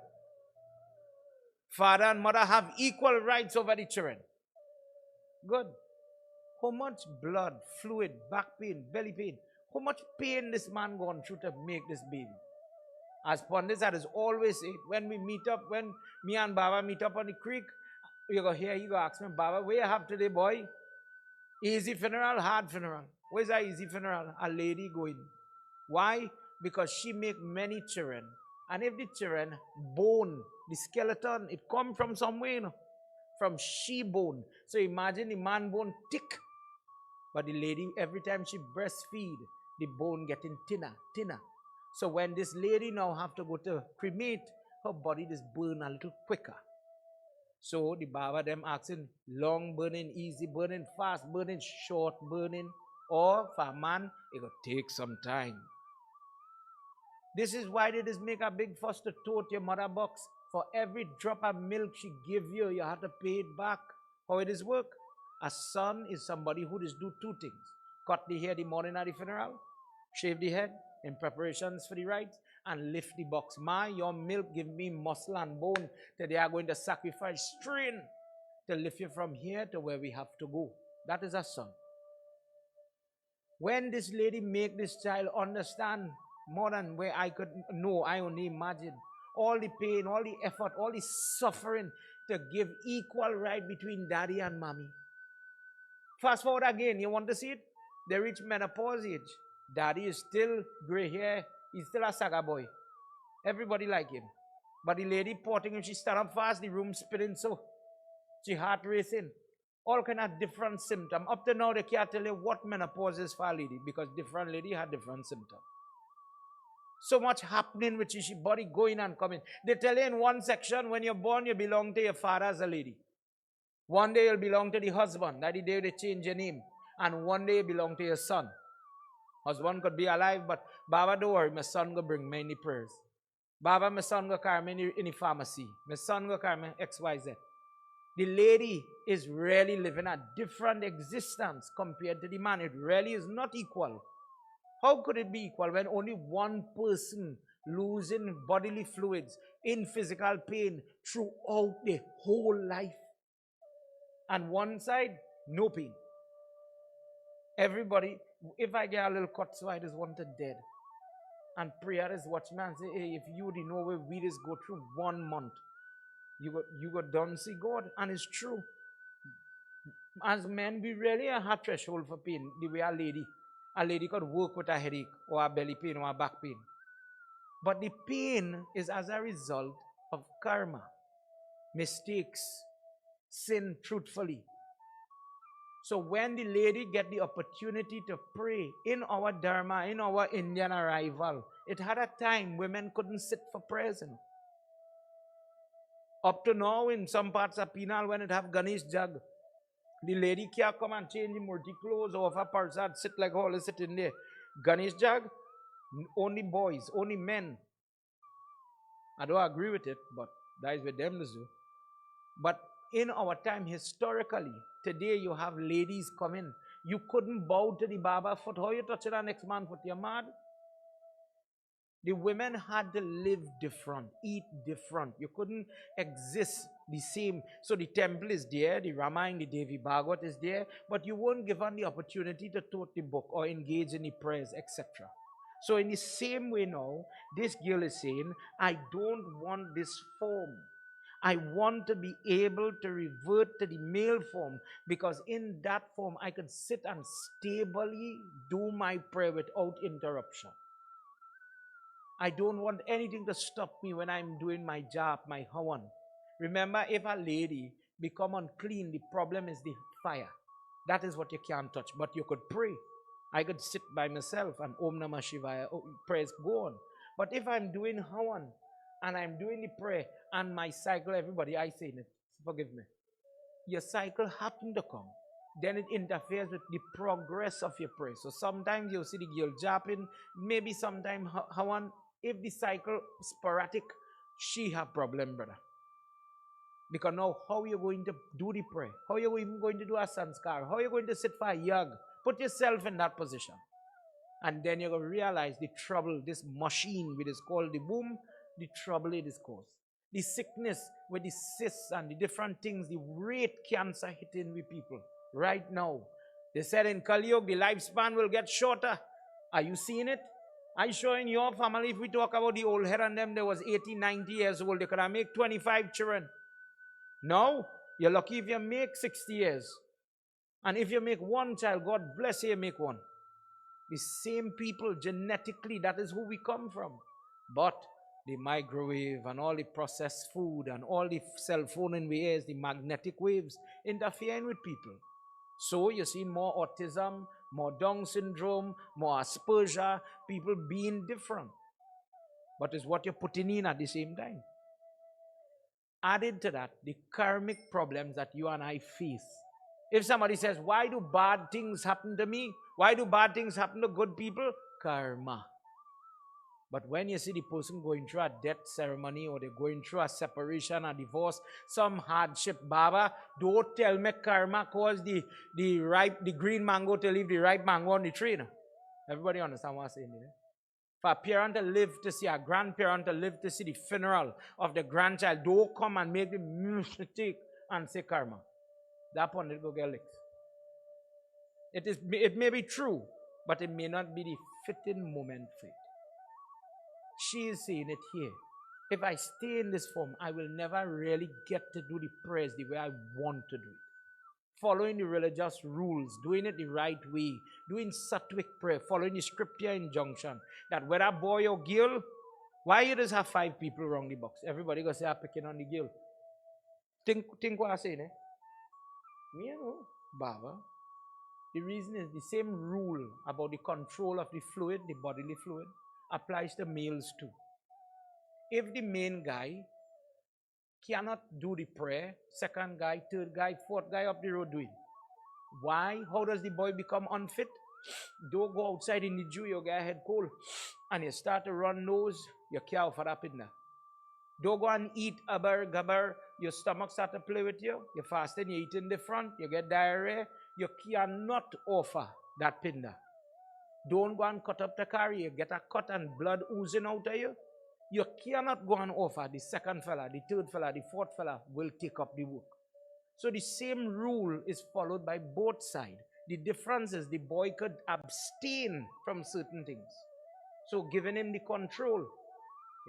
Father and mother have equal rights over the children. Good. How much blood, fluid, back pain, belly pain, how much pain this man gone through to make this baby? As Pandits had always said, when we meet up, when me and Baba meet up on the creek, you go here, you go ask me, Baba, where you have today, boy? Easy funeral, hard funeral. Where's that easy funeral? A lady going. Why? Because she make many children. And if the children bone, the skeleton, it come from somewhere, you know, from she bone. So imagine the man bone thick. But the lady, every time she breastfeed, the bone getting thinner, thinner. So when this lady now have to go to cremate, her body just burn a little quicker. So the Baba them asking long burning, easy burning, fast burning, short burning, or for a man, it will take some time. This is why they just make a big fuss to tote your mother box. For every drop of milk she give you, you have to pay it back. How it is work? A son is somebody who just do two things. Cut the hair the morning at the funeral, shave the head in preparations for the rites, and lift the box. Your milk give me muscle and bone that they are going to sacrifice strain to lift you from here to where we have to go. That is a son. When this lady make this child understand more than where I could know, I only imagine all the pain, all the effort, all the suffering to give equal right between daddy and mommy. Fast forward again, you want to see it? They reach menopause age. Daddy is still gray hair. He's still a saga boy. Everybody like him. But the lady porting him, she stand up fast, the room spinning so. She heart racing. All kind of different symptoms. Up to now, they can't tell you what menopause is for a lady because different lady had different symptoms. So much happening with your body going and coming. They tell you in one section, when you're born, you belong to your father as a lady. One day you'll belong to the husband. That the day they change your name. And one day you belong to your son. Husband could be alive, but Baba, don't worry, my son will bring many prayers. Baba, my son will carry me in the pharmacy. My son will carry me XYZ. The lady is really living a different existence compared to the man. It really is not equal. How could it be equal when only one person losing bodily fluids in physical pain throughout the whole life? And one side, no pain. Everybody, if I get a little cut, so I just want to dead. And prayer is what man say, hey, if you didn't know where we just go through 1 month, you got done see God. And it's true. As men, we really have a threshold for pain. The way a lady could work with a headache or a belly pain or a back pain. But the pain is as a result of karma, mistakes, sin truthfully. So when the lady get the opportunity to pray in our Dharma, in our Indian arrival, it had a time women couldn't sit for prayers. Up to now, in some parts of Penal, when it have Ganesh jug, the lady can't come and change the murti clothes or if a person sit like all is sitting there. Ganesh jug, only boys, only men. I don't agree with it, but that is with them to do. But in our time, historically, today you have ladies come in. You couldn't bow to the Baba foot. How you touching the next man foot? You're mad. The women had to live different, eat different. You couldn't exist the same. So the temple is there, the Ramayana, the Devi Bhagwat is there, but you weren't given the opportunity to tote the book or engage in the prayers, etc. So in the same way now, this girl is saying, I don't want this form. I want to be able to revert to the male form because in that form I could sit and stably do my prayer without interruption. I don't want anything to stop me when I'm doing my job, my hawan. Remember, if a lady become unclean, the problem is the fire. That is what you can't touch, but you could pray. I could sit by myself and Om Namah Shivaya, prayers go on. But if I'm doing hawan and I'm doing the prayer and my cycle, everybody, I say it, forgive me. Your cycle happen to come. Then it interferes with the progress of your prayer. So sometimes you'll see the girl jumping, maybe sometime hawan. If the cycle sporadic, she have problem, brother. Because now, how are you going to do the prayer? How are you even going to do a sanskar? How are you going to sit for a yag? Put yourself in that position. And then you're going to realize the trouble, this machine which is called the womb, the trouble it is caused. The sickness with the cysts and the different things, the rate cancer hitting with people right now. They said in Kali Yuga, the lifespan will get shorter. Are you seeing it? I sure in your family, if we talk about the old head and them, there was 80, 90 years old, they could have make 25 children. No, you're lucky if you make 60 years. And if you make one child, God bless you, make one. The same people, genetically, that is who we come from. But the microwave and all the processed food and all the cell phone in the ears, the magnetic waves interfering with people. So you see more autism, more Down syndrome, more Asperger, people being different. But it's what you're putting in at the same time. Added to that, the karmic problems that you and I face. If somebody says, why do bad things happen to me? Why do bad things happen to good people? Karma. But when you see the person going through a death ceremony or they're going through a separation, a divorce, some hardship, Baba, don't tell me karma caused the green mango to leave the ripe mango on the tree. No? Everybody understand what I'm saying? You know? For a parent to live to see a grandparent to live to see the funeral of the grandchild, don't come and make the mistake and say karma. That one will go get licked. It may be true, but it may not be the fitting moment for it. She is saying it here. If I stay in this form, I will never really get to do the prayers the way I want to do it. Following the religious rules, doing it the right way, doing sattvic prayer, following the scripture injunction, that whether boy or girl, why you just have 5 people around the box? Everybody go say, I'm picking on the girl. Think what I'm saying, eh? Me, know, Baba. The reason is the same rule about the control of the fluid, the bodily fluid, applies to males too. If the main guy cannot do the prayer, second guy, third guy, fourth guy up the road doing. Why? How does the boy become unfit? Don't go outside in the Jew, you get a head cold, and you start to run nose, you can't for that pinda. Don't go and eat gabber, your stomach start to play with you, you're fasting, you're eating different, you get diarrhea, you cannot offer that pinda. Don't go and cut up the carry, you get a cut and blood oozing out of you. You cannot go and offer. The second fella, the third fella, the fourth fella will take up the work. So the same rule is followed by both sides. The difference is the boy could abstain from certain things. So giving him the control.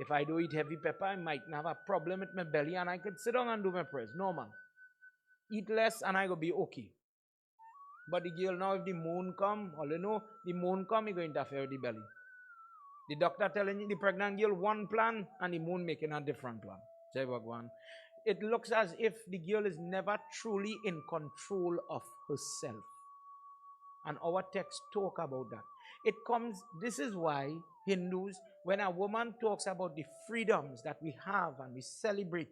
If I do eat heavy pepper, I might have a problem with my belly and I could sit down and do my prayers. Normal. Eat less and I will be okay. But the girl now, if the moon come, all you know, the moon come, it going to interfere with the belly. The doctor telling you the pregnant girl one plan and the moon making a different plan. Jai Bhagwan. It looks as if the girl is never truly in control of herself. And our texts talk about that. It comes, this is why Hindus, when a woman talks about the freedoms that we have and we celebrate,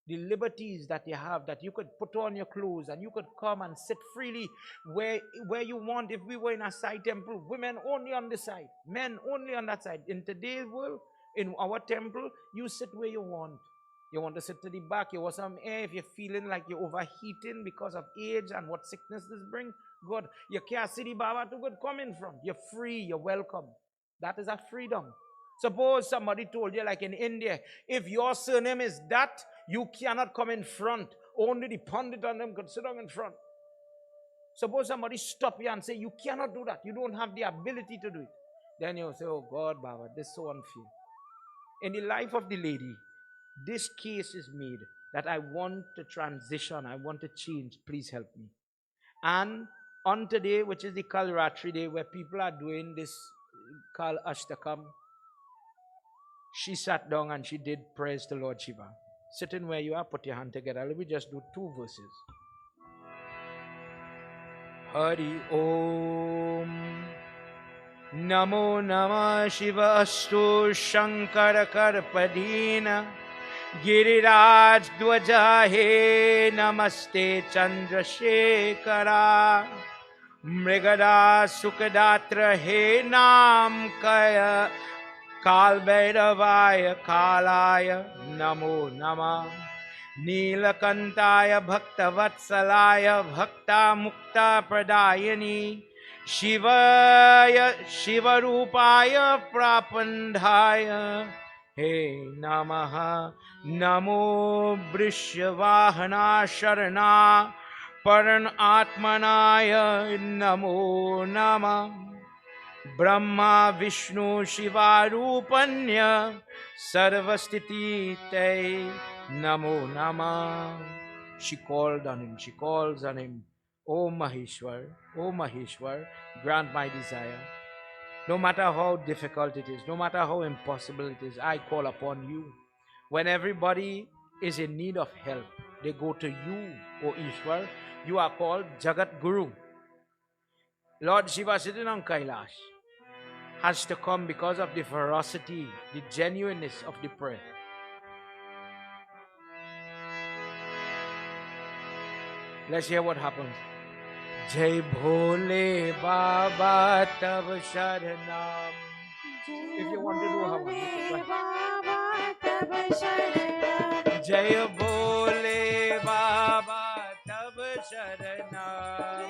the liberties that you have, that you could put on your clothes and you could come and sit freely where you want. If we were in a side temple, women only on this side, men only on that side. In today's world, in our temple, you sit where you want. You want to sit to the back, you want some air. If you're feeling like you're overheating because of age and what sickness this brings, good. You can't see the Baba too good coming from. You're free, you're welcome. That is a freedom. Suppose somebody told you, like in India, if your surname is that, you cannot come in front. Only the Pandit and them could sit down in front. Suppose somebody stop you and say, you cannot do that. You don't have the ability to do it. Then you'll say, oh God, Baba, this is so unfair. In the life of the lady, this case is made that I want to transition, I want to change. Please help me. And on today, which is the Kal Ratri day, where people are doing this Kal Ashtakam, she sat down and she did praise to Lord Shiva. Sitting where you are, put your hand together. Let me just do 2 verses. Hari Om Namo Namah Shiva Astu Shankara Karpadina Giriraj Dwaja He Namaste Chandra Shekhara Mrigada Sukadatra He Nam Kaya Kal Bhaira Kalaya Namo Namah Neelakantaya Bhakta Vatsalaya Bhakta Mukta Pradayani Shivaya Shivarupaya Prapandhaya He Namaha Namo Brishyavahana Sharana Paran Atmanaya Namo Namah Brahma Vishnu Shiva Rupanya Sarvastiti Te Namo Nama. She called on him, she calls on him. O Maheshwar, grant my desire. No matter how difficult it is, no matter how impossible it is, I call upon you. When everybody is in need of help, they go to you, O Ishwar. You are called Jagat Guru. Lord Shiva sitting on Kailash has to come because of the ferocity, the genuineness of the prayer. Let's hear what happens. Jai Bhole Baba Tab Sharanam. If you want to do how Jai Bhole Baba Tab Sharanam.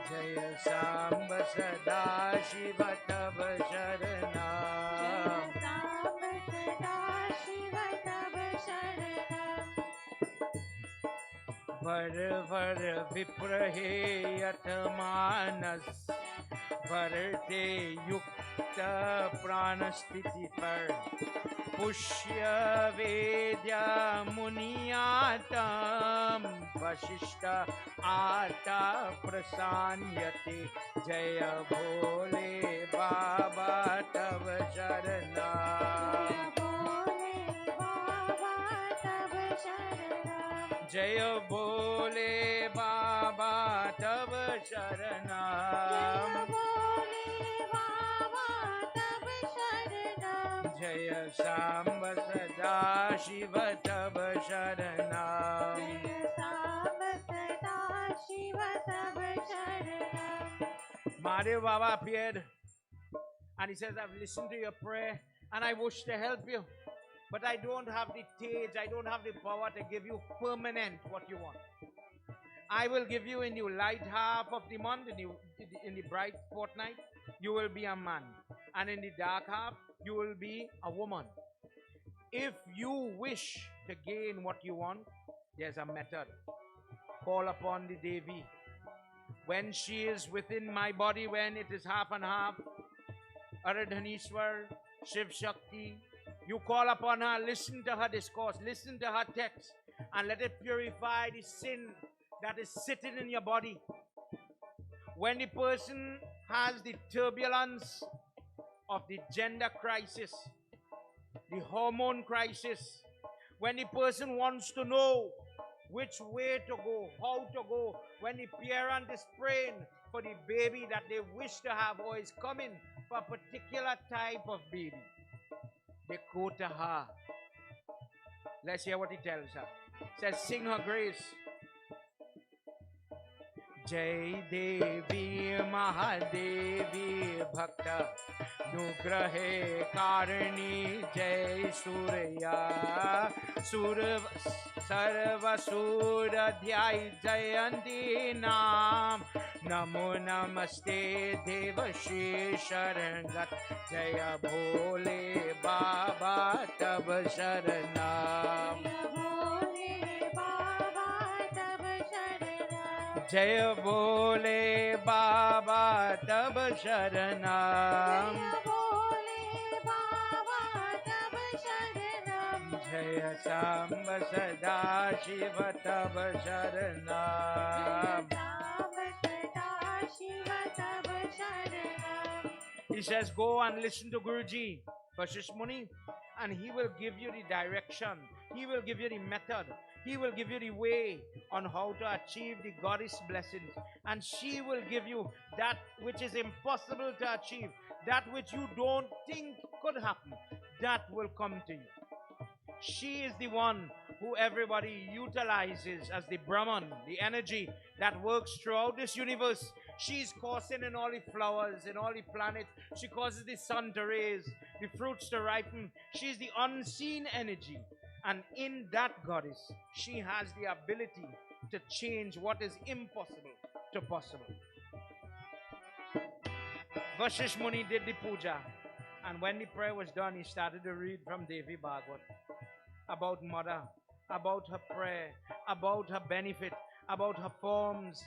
Jaya Samba Sada Shiva Tab Sharanam. Var var viprahe yatmanas varte yukta pranastiti par pushya vedya muniyatam vashishta ata prasanyate jaya bhole baba tav sharanam. Jaya Bole Baba Tab Sharanam. Jaya Samba Sada Shiva Tab Sharanam. Mahadev Baba appeared and he says, I've listened to your prayer and I wish to help you. But I don't have the stage, I don't have the power to give you permanent what you want. I will give you in the light half of the month, in the bright fortnight, you will be a man. And in the dark half, you will be a woman. If you wish to gain what you want, there's a method. Call upon the Devi. When she is within my body, when it is half and half, Aradhanishwar, Shiv Shakti, you call upon her, listen to her discourse, listen to her text, and let it purify the sin that is sitting in your body. When the person has the turbulence of the gender crisis, the hormone crisis, when the person wants to know which way to go, how to go, when the parent is praying for the baby that they wish to have or is coming for a particular type of baby, they go to her. Let's hear what he tells her. He says, sing her grace. Jai Devi Mahadevi Bhakta Nugrahe Karani Jai Surya Sarva Adhyaya Jayanti Nam Namo Namaste Devashi Sharangat Jaya Bhole Baba Tab Sharanam. Jaya Bole Baba Tab Sharanam. Jaya Samba Sada Shiva Tab Sharanam. He says, go and listen to Guruji, Vashish Muni, and he will give you the direction. He will give you the method. He will give you the way on how to achieve the goddess blessings. And she will give you that which is impossible to achieve, that which you don't think could happen, that will come to you. She is the one who everybody utilizes as the Brahman, the energy that works throughout this universe. She's causing in all the flowers, in all the planets. She causes the sun to raise, the fruits to ripen. She's the unseen energy. And in that goddess, she has the ability to change what is impossible to possible. Vashish Muni did the puja. And when the prayer was done, he started to read from Devi Bhagwat about mother, about her prayer, about her benefit, about her forms,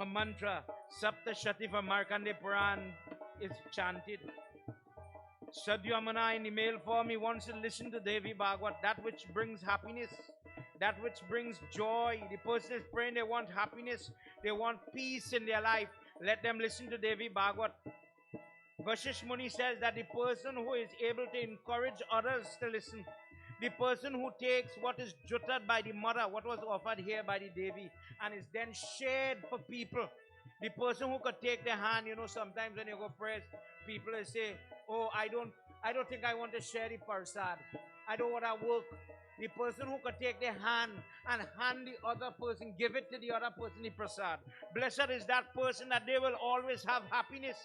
A mantra, Sapta Shati from Markandeya Puran is chanted. Sadyamana in the male form, he wants to listen to Devi Bhagwat, that which brings happiness, that which brings joy. The person is praying, they want happiness, they want peace in their life. Let them listen to Devi Bhagwat. Vashish Muni says that the person who is able to encourage others to listen, the person who takes what is jutted by the mother, what was offered here by the Devi, and is then shared for people. The person who could take their hand, sometimes when you go prayers, people will say, oh, I don't think I want to share the prasad. I don't want to work. The person who could take their hand and hand the other person, give it to the other person the prasad. Blessed is that person that they will always have happiness.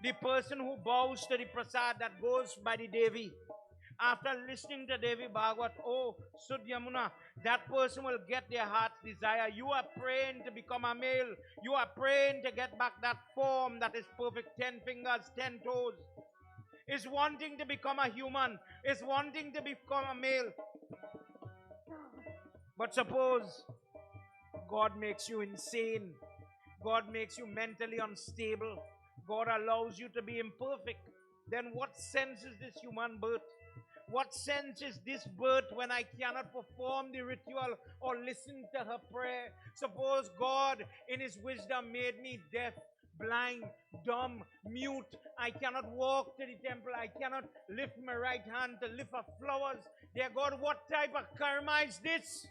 The person who bows to the prasad that goes by the Devi, after listening to Devi Bhagwat, oh, Sudyamuna, that person will get their heart's desire. You are praying to become a male. You are praying to get back that form that is perfect, 10 fingers, 10 toes. Is wanting to become a human. Is wanting to become a male. But suppose God makes you insane. God makes you mentally unstable. God allows you to be imperfect. Then what sense is this human birth? What sense is this birth when I cannot perform the ritual or listen to her prayer? Suppose God in his wisdom made me deaf, blind, dumb, mute. I cannot walk to the temple. I cannot lift my right hand to lift up flowers. Dear God, what type of karma is this?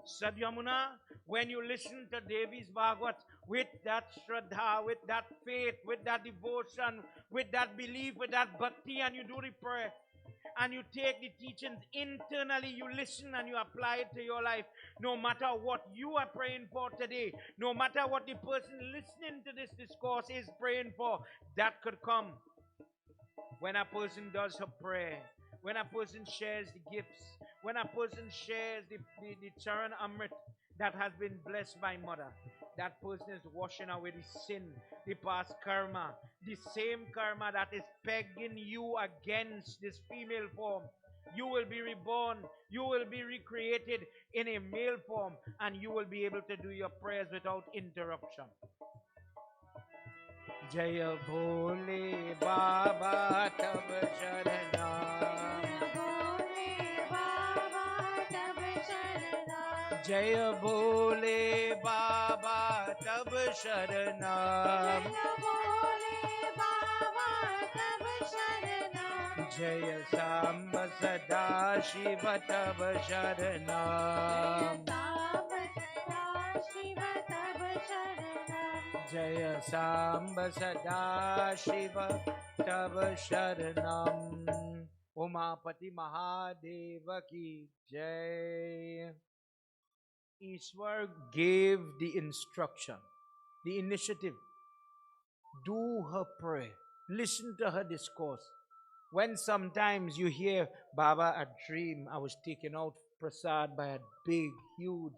Sadyamuna, when you listen to Devi's Bhagwat with that Shraddha, with that faith, with that devotion, with that belief, with that bhakti, and you do the prayer, and you take the teachings internally, you listen and you apply it to your life. No matter what you are praying for today, no matter what the person listening to this discourse is praying for, that could come. When a person does her prayer, when a person shares the gifts, when a person shares the Charan Amrit that has been blessed by mother, that person is washing away the sin, the past karma, the same karma that is pegging you against this female form. You will be reborn, you will be recreated in a male form, and you will be able to do your prayers without interruption. Jaya Bhole Baba Tab Sharana. Jaya Bhole Baba Tab Sharana. Jaya Samba Sada Shiva Tab Sharana. Jaya Samba Sada Shiva Tab Sharanam. Umapati Mahadeva ki Jai. Ishwar gave the instruction, the initiative. Do her prayer. Listen to her discourse. When sometimes you hear, Baba, a dream, I was taken out prasad by a big, huge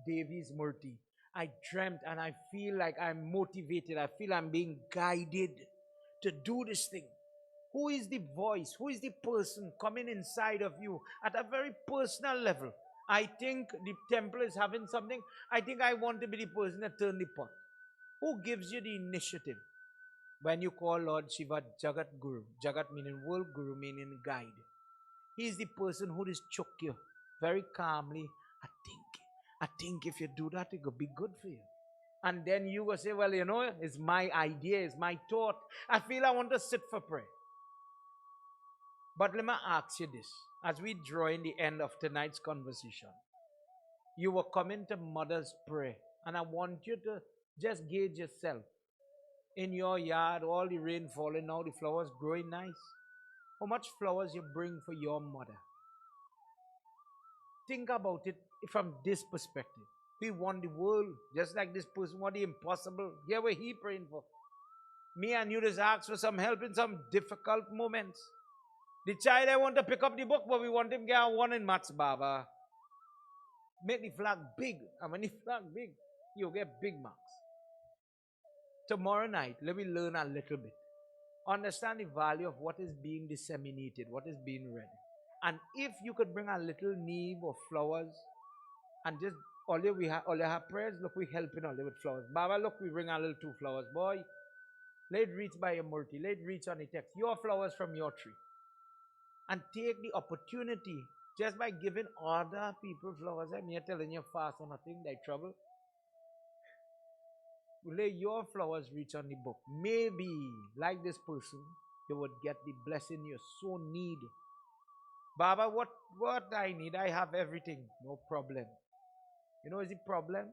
Devi's Murti. I dreamt and I feel like I'm motivated. I feel I'm being guided to do this thing. Who is the voice? Who is the person coming inside of you at a very personal level? I think the temple is having something. I think I want to be the person that turn the pot. Who gives you the initiative? When you call Lord Shiva Jagat Guru, Jagat meaning world, Guru meaning guide. He is the person who is choke you very calmly. I think if you do that, it will be good for you. And then you will say, well, it's my idea, it's my thought. I feel I want to sit for prayer. But let me ask you this, as we draw in the end of tonight's conversation. You were coming to Mother's prayer, and I want you to just gauge yourself. In your yard, all the rain falling now, the flowers growing nice. How much flowers you bring for your mother? Think about it from this perspective. We want the world, just like this person want the impossible. Here were he praying for. Me and you just ask for some help in some difficult moments. The child, I want to pick up the book, but we want him to get one in maths, Baba. Make the flag big. And when the flag big, you'll get big marks. Tomorrow night, let me learn a little bit. Understand the value of what is being disseminated, what is being read. And if you could bring a little neve of flowers and just All you have prayers, look, we helping all with flowers. Baba, look, we bring a little 2 flowers. Boy, let it reach by your murti. Let it reach on the text. Your flowers from your tree. And take the opportunity just by giving other people flowers. I'm here telling you fast or nothing, they trouble. Let your flowers reach on the book. Maybe, like this person, you would get the blessing you so need. Baba, what I need? I have everything. No problem. You know, is the problem?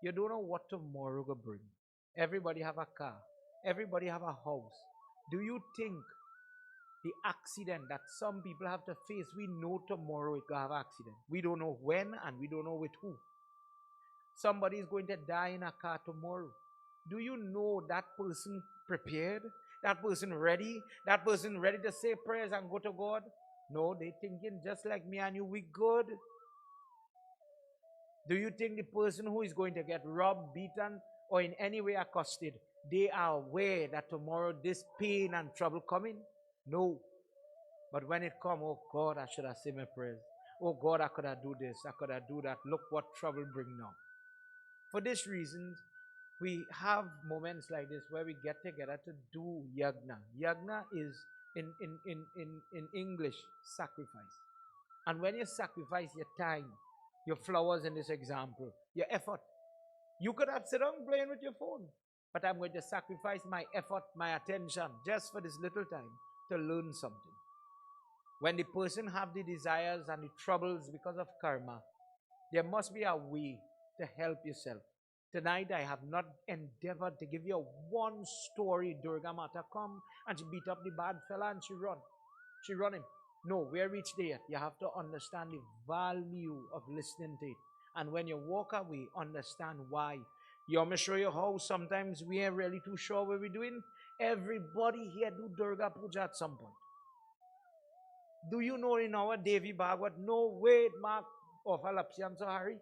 You don't know what tomorrow will bring. Everybody have a car. Everybody have a house. Do you think the accident that some people have to face, we know tomorrow it will have accident. We don't know when and we don't know with who. Somebody is going to die in a car tomorrow. Do you know that person prepared? That person ready? That person ready to say prayers and go to God? No, they thinking just like me and you, we good. Do you think the person who is going to get robbed, beaten, or in any way accosted, they are aware that tomorrow this pain and trouble coming? No. But when it come, oh God, I should have said my prayers. Oh God, I could have do this, I could have do that. Look what trouble bring now. For this reason, we have moments like this where we get together to do yagna. Yagna is in English sacrifice. And when you sacrifice your time, your flowers in this example, your effort, you could have sit down playing with your phone. But I'm going to sacrifice my effort, my attention, just for this little time to learn something. When the person have the desires and the troubles because of karma, there must be a way to help yourself. Tonight I have not endeavored to give you one story. Durga Mata come and she beat up the bad fella and she run. She run him. No, where reach there? You have to understand the value of listening to it. And when you walk away, understand why. You want me to show you how sometimes we ain't really too sure what we're doing? Everybody here do Durga Puja at some point. Do you know in our Devi Bhagwat, no, wait, Mark, offer Lapsiam Sahari?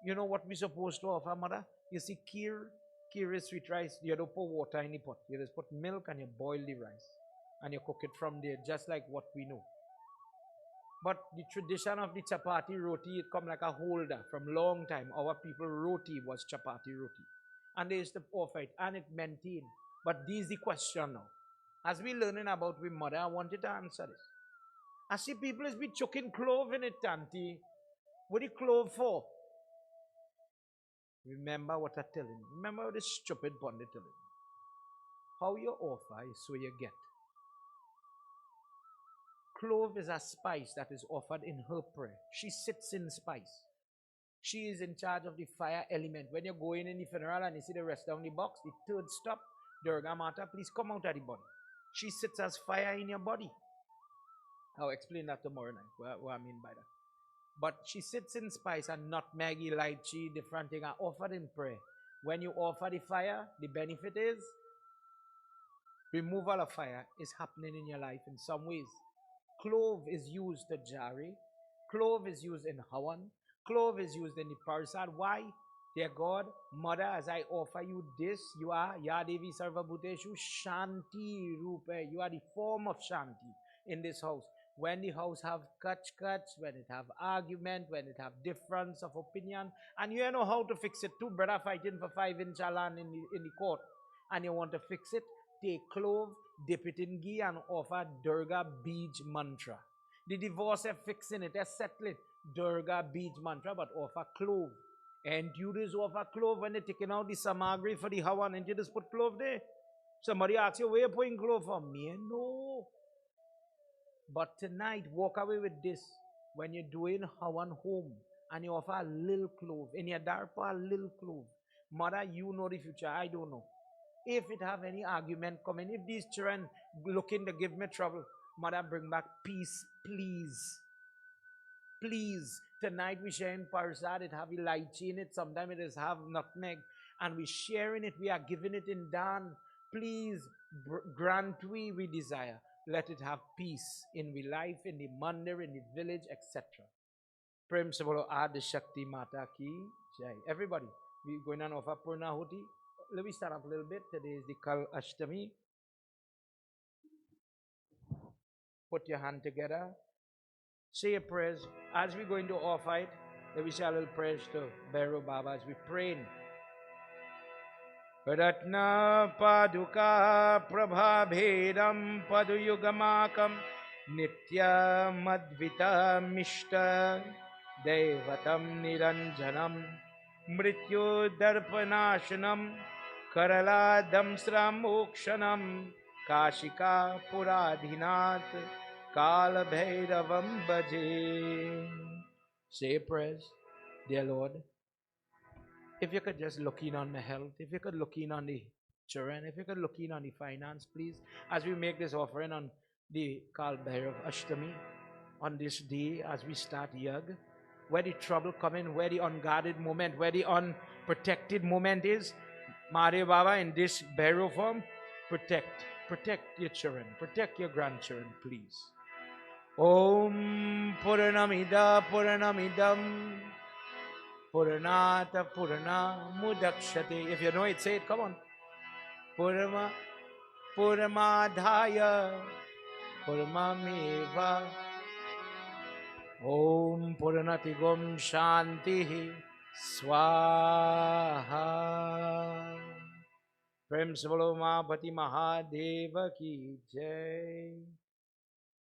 You know what we're supposed to offer, mother? You see, kheer is sweet rice. You don't put water in the pot. You just put milk and you boil the rice. And you cook it from there, just like what we know. But the tradition of the chapati roti, it come like a holder from long time. Our people roti was chapati roti. And they used to offer it, and it maintained. But this is the question now. As we learning about with mother, I wanted to answer this. I see people is be chucking clove in it, auntie. What the clove for? Remember what I tell him. Remember what this stupid pundit tell him. How you offer is so you get. Clove is a spice that is offered in her prayer. She sits in spice. She is in charge of the fire element. When you go in the funeral and you see the rest down the box, the third stop, Durga Mata, please come out of the body. She sits as fire in your body. I'll explain that tomorrow night, what I mean by that. But she sits in spice and nutmeg, lychee, different things are offered in prayer. When you offer the fire, the benefit is removal of fire is happening in your life in some ways. Clove is used to jari. Clove is used in hawan. Clove is used in the parsad. Why? Dear God, Mother, as I offer you this, you are Yadevi Sarvabhuteshu Shanti Rupe. You are the form of Shanti in this house. When the house have cuts, when it have argument, when it have difference of opinion, and you know how to fix it. Two brother fighting for 5-inch land in the court, and you want to fix it, take clove, dip it in ghee, and offer Durga Bij mantra. The divorce are fixing it, they settle it, Durga Bij mantra, but offer clove. And you just offer clove when they're taking out the samagri for the hawan, and you just put clove there. Somebody asks you, where you putting clove from? Me, no. But tonight, walk away with this. When you're doing hawan home, and you offer a little clove, in your darpa, a little clove. Mother, you know the future, I don't know. If it have any argument coming, if these children looking to give me trouble, Mother, bring back peace, please. Please. Tonight we sharing parsad, it have lychee in it, sometimes it is have nutmeg, and we sharing it, we are giving it in dan. Please grant we desire. Let it have peace in we life, in the mandir, in the village, etc. Prem Sabolo Adi Shakti Mata Ki Jai. Everybody, we're going on offer Purnahuti. Let me start up a little bit. Today is the Kal Ashtimi. Put your hand together. Say a prayers. As we go into offer it, then we say a little prayers to Bhairav Baba as we pray. Ratna Paduka Prabhabhedam Paduyugamakam Nitya Madvita Mishta Devatam Niranjanam Mrityu Darpanashanam Karala Damsra Mokshanam Kashika Puradhinath Kalabhairavam Bhaje. Say prayers, dear Lord. If you could just look in on the health, if you could look in on the children, if you could look in on the finance, please, as we make this offering on the Kal Bhaira Ashtimi, on this day as we start Yag, where the trouble come in, where the unguarded moment, where the unprotected moment is, Mahadev Baba, in this Bhairav form, protect your children, protect your grandchildren, please. Om Puranamida Puranamidam Puranata Purana Mudakshate. If you know it, say it. Come on. Puramadhaya Puramameva. Om Puranati Gom Shanti Swaha. Prem Savalo Mahapati Mahadeva Ki Jai.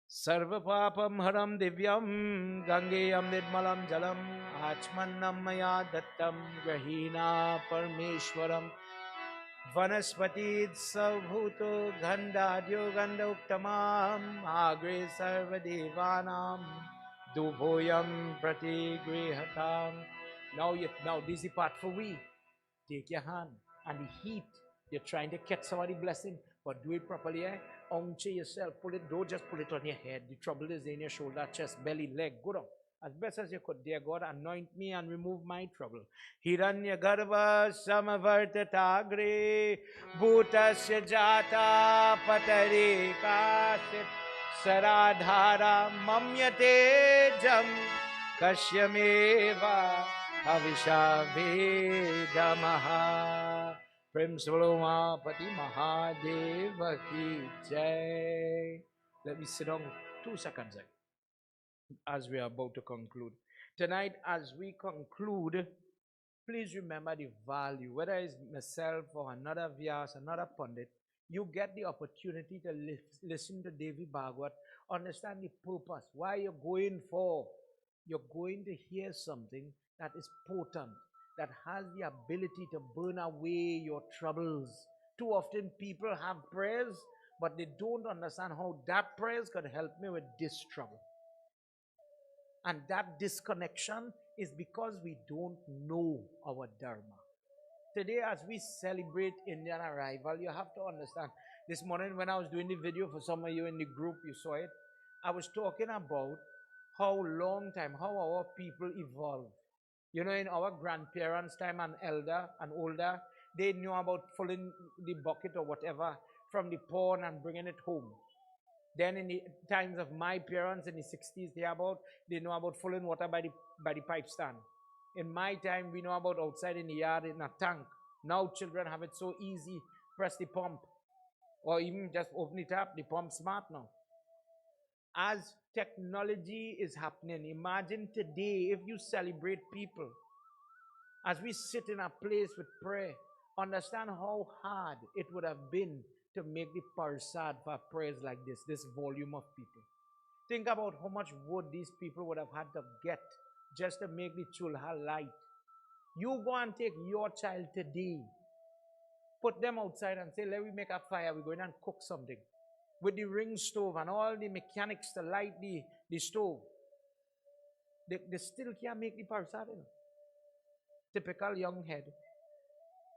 Sarva Papam Haram Divyam Gangeyam Nirmalam Jalam Achmannam Maya Dattam Grahina Parmeshwaram Vanaspati Savhuto Gandhadyo Gandha Uktamam Agre Sarva Devanam Dubhoyam Prati Grihatam. Now this is the part for we. Take your hand and the heat. You're trying to catch somebody's blessing, but do it properly, eh? Armchair yourself, pull it, don't just pull it on your head. The trouble is in your shoulder, chest, belly, leg. Go down. As best as you could, dear God, anoint me and remove my trouble. Hiranya Garva Samavartatagre Bhutasya Jata Patare Kasit Saradhara Mamyate Jam Kashyameva Avisha Vedamaha. Prem Saloma Pati Mahadeva Ki Jai. Let me sit down 2 seconds as we are about to conclude. Tonight, as we conclude, please remember the value, whether it's myself or another Vyas, another Pandit, you get the opportunity to listen to Devi Bhagwat, understand the purpose, why you're going for. You're going to hear something that is potent, that has the ability to burn away your troubles. Too often people have prayers, but they don't understand how that prayers could help me with this trouble. And that disconnection is because we don't know our Dharma. Today, as we celebrate Indian arrival, you have to understand. This morning when I was doing the video, for some of you in the group, you saw it, I was talking about how long time, how our people evolved. You know, in our grandparents' time and elder and older, they knew about filling the bucket or whatever from the pond and bringing it home. Then in the times of my parents in the 60s, they know about filling water by the pipe stand. In my time, we know about outside in the yard in a tank. Now children have it so easy. Press the pump. Or even just open it up. The pump smart now. As technology is happening, imagine today if you celebrate people. As we sit in a place with prayer, understand how hard it would have been to make the parsad for prayers like this volume of people. Think about how much wood these people would have had to get just to make the chulha light. You go and take your child today, put them outside and say, let me make a fire, we're going and cook something. With the ring stove and all the mechanics to light the stove. They still can't make the parsad. Typical young head.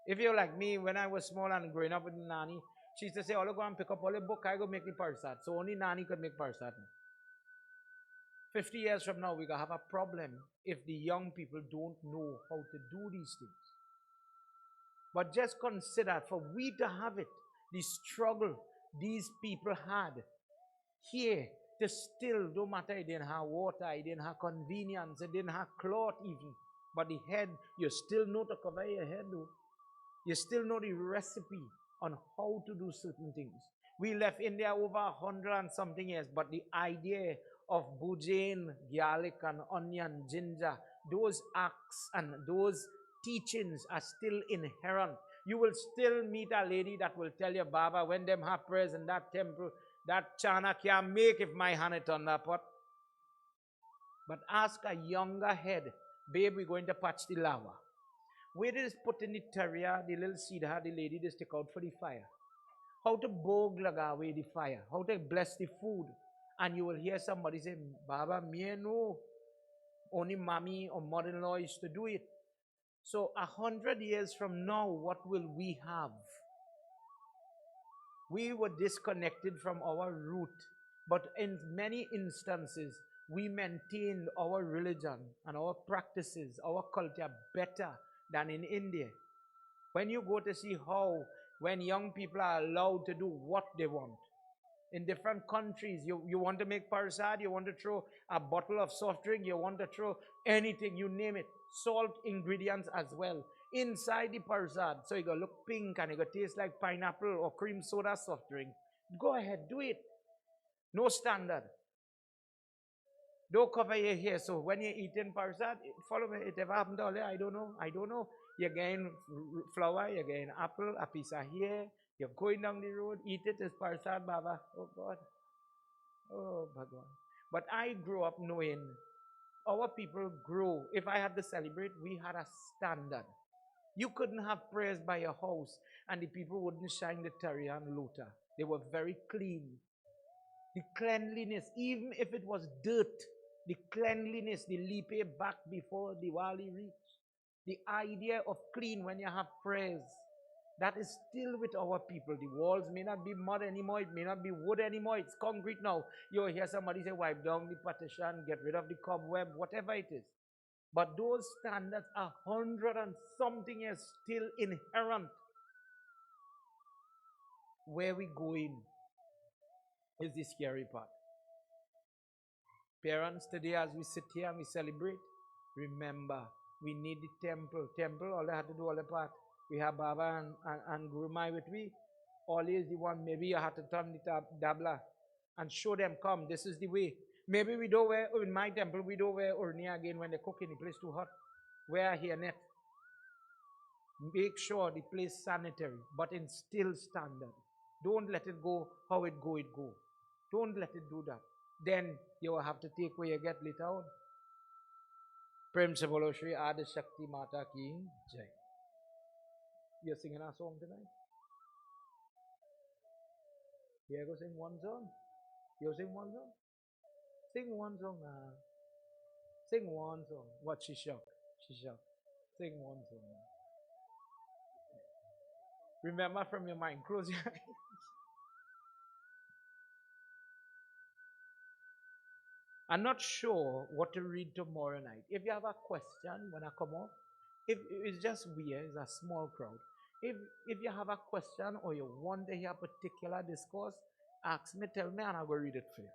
If you're like me, when I was small and growing up with Nani, she used to say, I'll go and pick up all the book, I go make the parsad. So only Nani could make parsad. 50 years from now, we're going to have a problem if the young people don't know how to do these things. But just consider, for we to have it, the struggle these people had here, to still, no matter it didn't have water, it didn't have convenience, it didn't have cloth even. But the head, you still know to cover your head though. You still know the recipe on how to do certain things. We left India over 100 and something years, but the idea of bujane, garlic and onion, ginger, those acts and those teachings are still inherent. You will still meet a lady that will tell you, Baba, when them have prayers in that temple, that chana can't make if my hand it on that pot. But ask a younger head, babe, we're going to patch the lava. Where it is put in the terrier, the little seed, the lady they stick out for the fire. How to boglaga away the fire, how to bless the food. And you will hear somebody say, Baba, me no. Only mommy or mother-in-law used to do it. So 100 years from now, what will we have? We were disconnected from our root. But in many instances, we maintained our religion and our practices, our culture better than in India. When you go to see how, when young people are allowed to do what they want, in different countries, you want to make parsad, you want to throw a bottle of soft drink, you want to throw anything, you name it, salt ingredients as well, inside the parsad, so it gonna look pink and it gonna taste like pineapple or cream soda soft drink. Go ahead, do it. No standard. Don't cover your hair. So when you're eating parsad, follow me. It ever happened earlier? I don't know. You're getting flour, you're getting apple, a piece of hair. You're going down the road, eat it as parsad, Baba. Oh God. Oh Bhagwan. But I grew up knowing our people grow. If I had to celebrate, we had a standard. You couldn't have prayers by your house and the people wouldn't shine the terry and lota. They were very clean. The cleanliness, even if it was dirt, the cleanliness, the lipe back before Diwali reached. The idea of clean when you have prayers, that is still with our people. The walls may not be mud anymore, it may not be wood anymore, it's concrete now. You'll hear somebody say, wipe down the partition, get rid of the cobweb, whatever it is. But those standards are 100 and something years still inherent. Where we going is the scary part. Parents, today as we sit here and we celebrate, remember, we need the temple. Temple, all they have to do all the part. We have Baba and Guru Mai with we. Always the one, maybe you have to turn the dabla and show them, come, this is the way. Maybe we don't wear, in my temple, we don't wear urnia again when they cook in the place too hot. Wear here net. Make sure the place sanitary, but in still standard. Don't let it go how it go, it go. Don't let it do that. Then you will have to take where you get later on. Prem se bolo Shri Adi Shakti Mata ki Jai. You're singing a song tonight? You go sing one song? You sing one song? Sing one song. Sing one song. What she shocked? She shocked. Sing one song. Remember from your mind. Close your eyes. I'm not sure what to read tomorrow night. If you have a question when I come up, if it's just weird, it's a small crowd. If you have a question or you want to hear a particular discourse, ask me, tell me, and I'll go read it for you.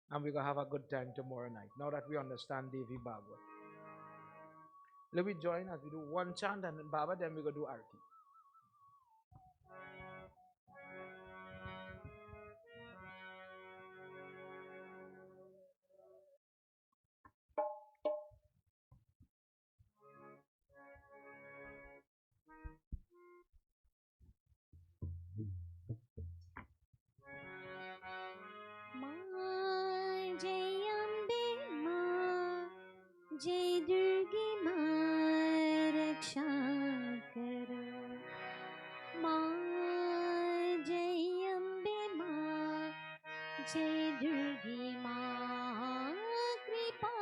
And we're going to have a good time tomorrow night, now that we understand Devi Bhagwat. Let me join as we do one chant and Baba, then we're going to do Arti. जय दुर्गे माँ रक्षा करो माँ जय अम्बे माँ जय दुर्गे माँ कृपा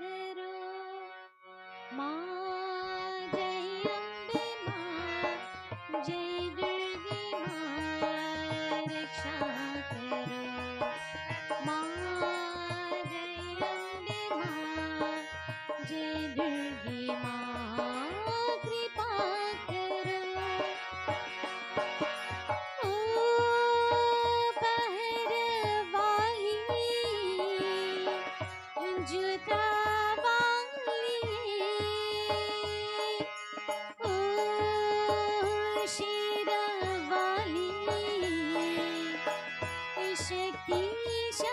करो माँ जय अम्बे माँ जय दुर्गे माँ रक्षा करो माँ जय दुर्गे माँ कृपा करो ओ बहरवाली जुता वाली ओ शेरवाली शक्तिशाली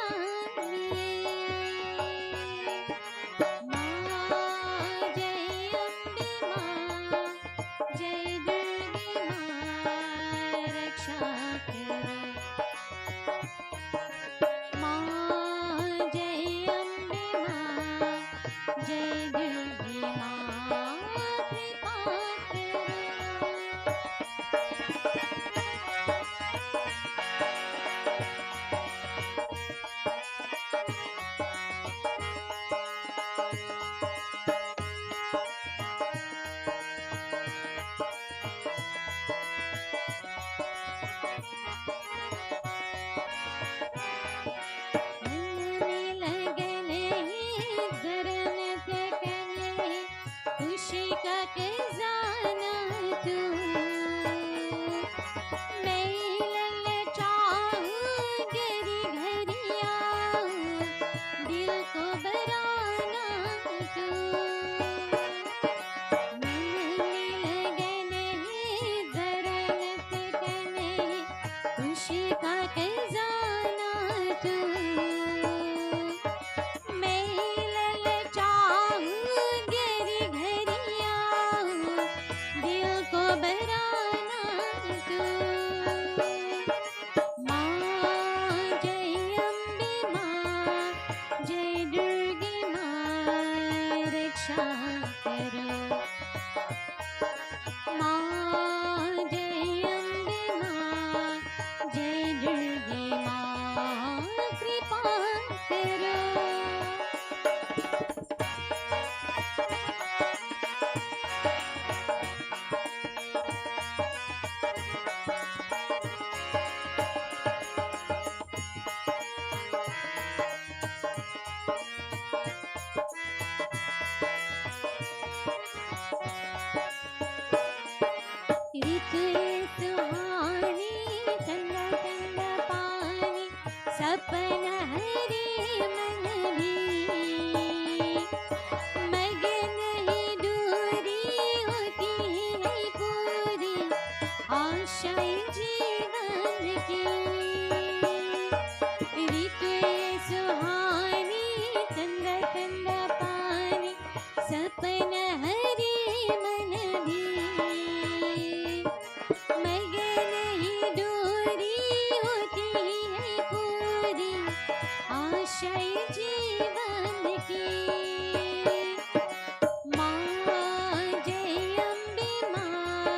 ऋतु सुहानी ठंडा ठंडा पानी सपना हरे मन भी मगन ही दूरी होती है पूरी आशाएं जीवन की ऋतु सुहानी ठंडा ठंडा पानी सपना हरे मन भी मगन ही दूरी होती है पूरी आशाएं जीवन की माँ जय अम्बे माँ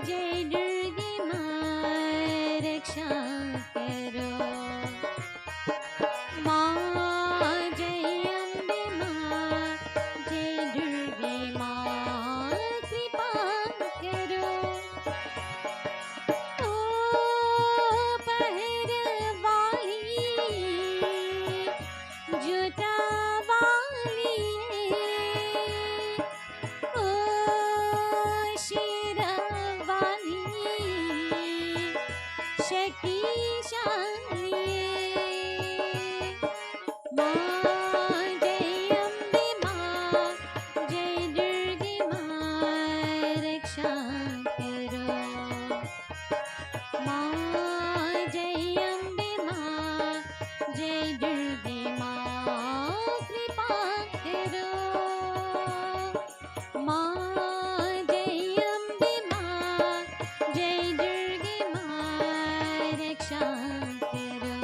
जय दुर्गे माँ रक्षा करो माँ जय अम्बे माँ जय दुर्गे माँ कृपा करो ओ पहरवाली जुटा वाली ओ शेरवाली शक्तिशाली माँ जय अम्बे माँ जय दुर्गे माँ रक्षा करो माँ जय अम्बे माँ जय दुर्गे माँ कृपा करो माँ जय अम्बे माँ जय दुर्गे माँ रक्षा करो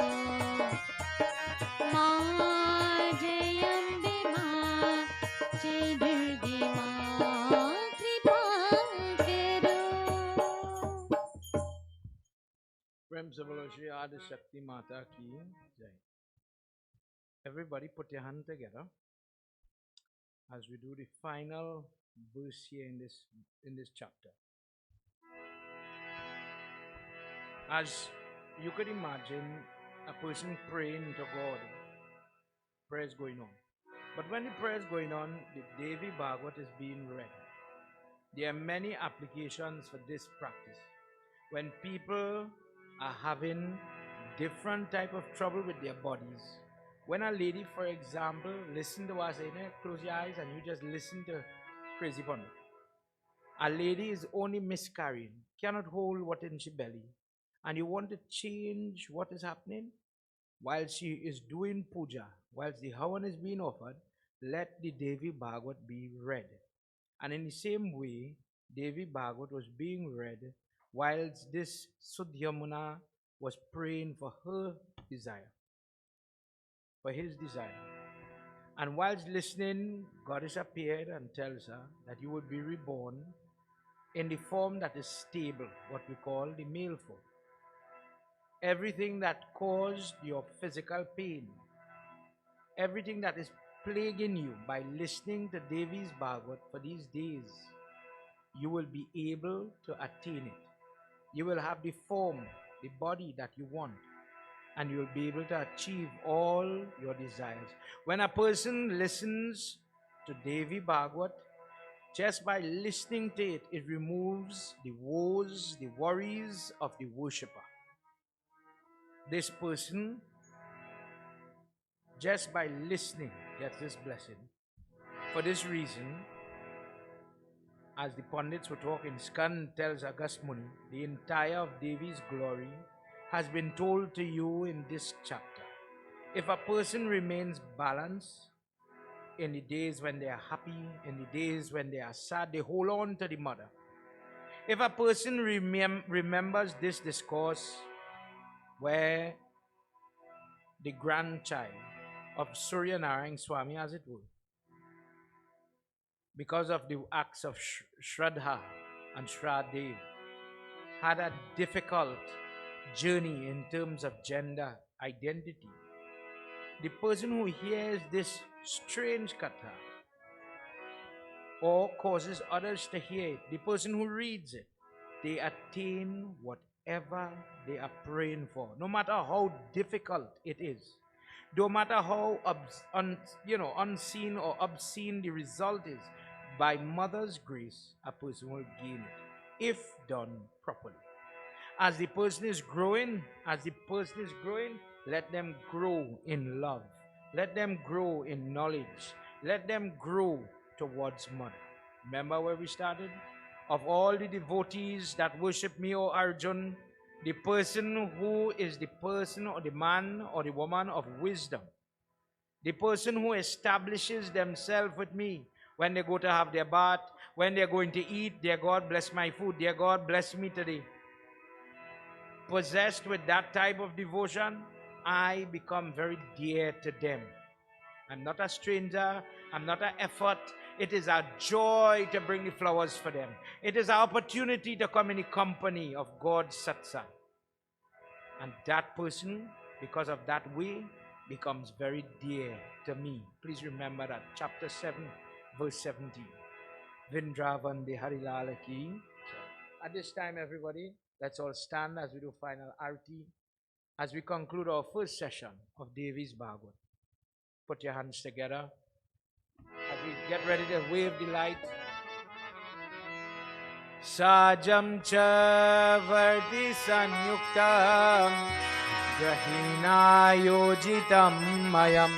माँ जय अम्बे माँ जय दुर्गे माँ कृपा करो प्रेम से बोलो श्री आदि शक्ति माता की जय. Everybody put your hand together as we do the final verse here in this chapter. As you could imagine, a person praying to God, prayer is going on. But when the prayer is going on, the Devi Bhagwat is being read. There are many applications for this practice. When people are having different type of trouble with their bodies, when a lady, for example, listen to what I say, close your eyes and you just listen to crazy pundit. A lady is only miscarrying, cannot hold what in she belly, and you want to change what is happening while she is doing puja, whilst the havan is being offered, let the Devi Bhagwat be read. And in the same way, Devi Bhagwat was being read whilst this Sudhyamuna was praying for her desire, for his desire. And whilst listening, Goddess appeared and tells her that you would be reborn in the form that is stable, what we call the male form. Everything that caused your physical pain, everything that is plaguing you by listening to Devi's Bhagwat for these days, you will be able to attain it. You will have the form, the body that you want, and you will be able to achieve all your desires. When a person listens to Devi Bhagwat, just by listening to it, it removes the woes, the worries of the worshipper. This person, just by listening, gets this blessing. For this reason, as the Pandits were talking, Skand tells Agast Muni, the entire of Devi's glory has been told to you in this chapter. If a person remains balanced in the days when they are happy, in the days when they are sad, they hold on to the mother. If a person remembers this discourse where the grandchild of Surya Narayana Swami, as it were, because of the acts of Shraddha and Shraddha, had a difficult journey in terms of gender identity. The person who hears this strange katha or causes others to hear it, the person who reads it, they attain whatever they are praying for, no matter how difficult it is. No matter how unseen or obscene the result is, by mother's grace, a person will gain it. if done properly. As the person is growing, let them grow in love. Let them grow in knowledge. Let them grow towards mother. Remember where we started? Of all the devotees that worship me, O Arjun, the person who is the person or the man or the woman of wisdom, the person who establishes themselves with me when they go to have their bath, when they're going to eat, dear God, bless my food, dear God, bless me today. Possessed with that type of devotion, I become very dear to them. I'm not a stranger. I'm not an effort. It is a joy to bring the flowers for them. It is an opportunity to come in the company of God's satsang. And that person, because of that way, becomes very dear to me. Please remember that. Chapter 7, verse 17. Vrindavan de Harilal ki. At this time, everybody, let's all stand as we do final arti, as we conclude our first session of Devi's Bhagwat. Put your hands together as we get ready to wave the light. Sajam cha varti sanyuktam grahina yojitam mayam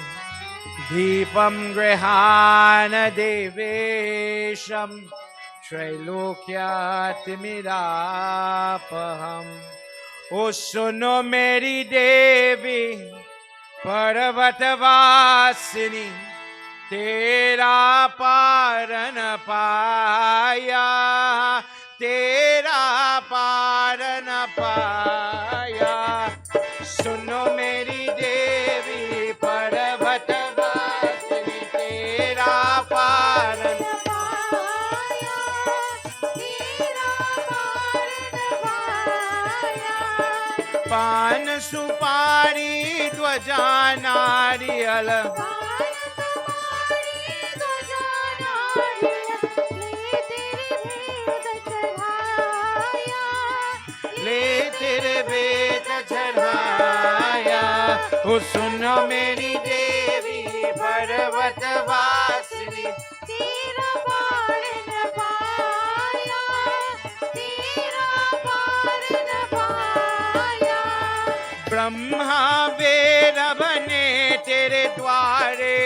deepam grihana devesham Trailokyatimidapaham. O suno meri Devi Parvatavasini, Tera paran paya, Tera paran paya. Suno meri Devi Parvatavasini, Tera paran पान सुपारी ध्वजा नारियल ले तेरे बेट चढ़ाया ओ सुनो मेरी देवी पर्वत वासिनी तेरा पार न पाया तेरा पार न पाया ब्रह्मा वेद बने तेरे द्वारे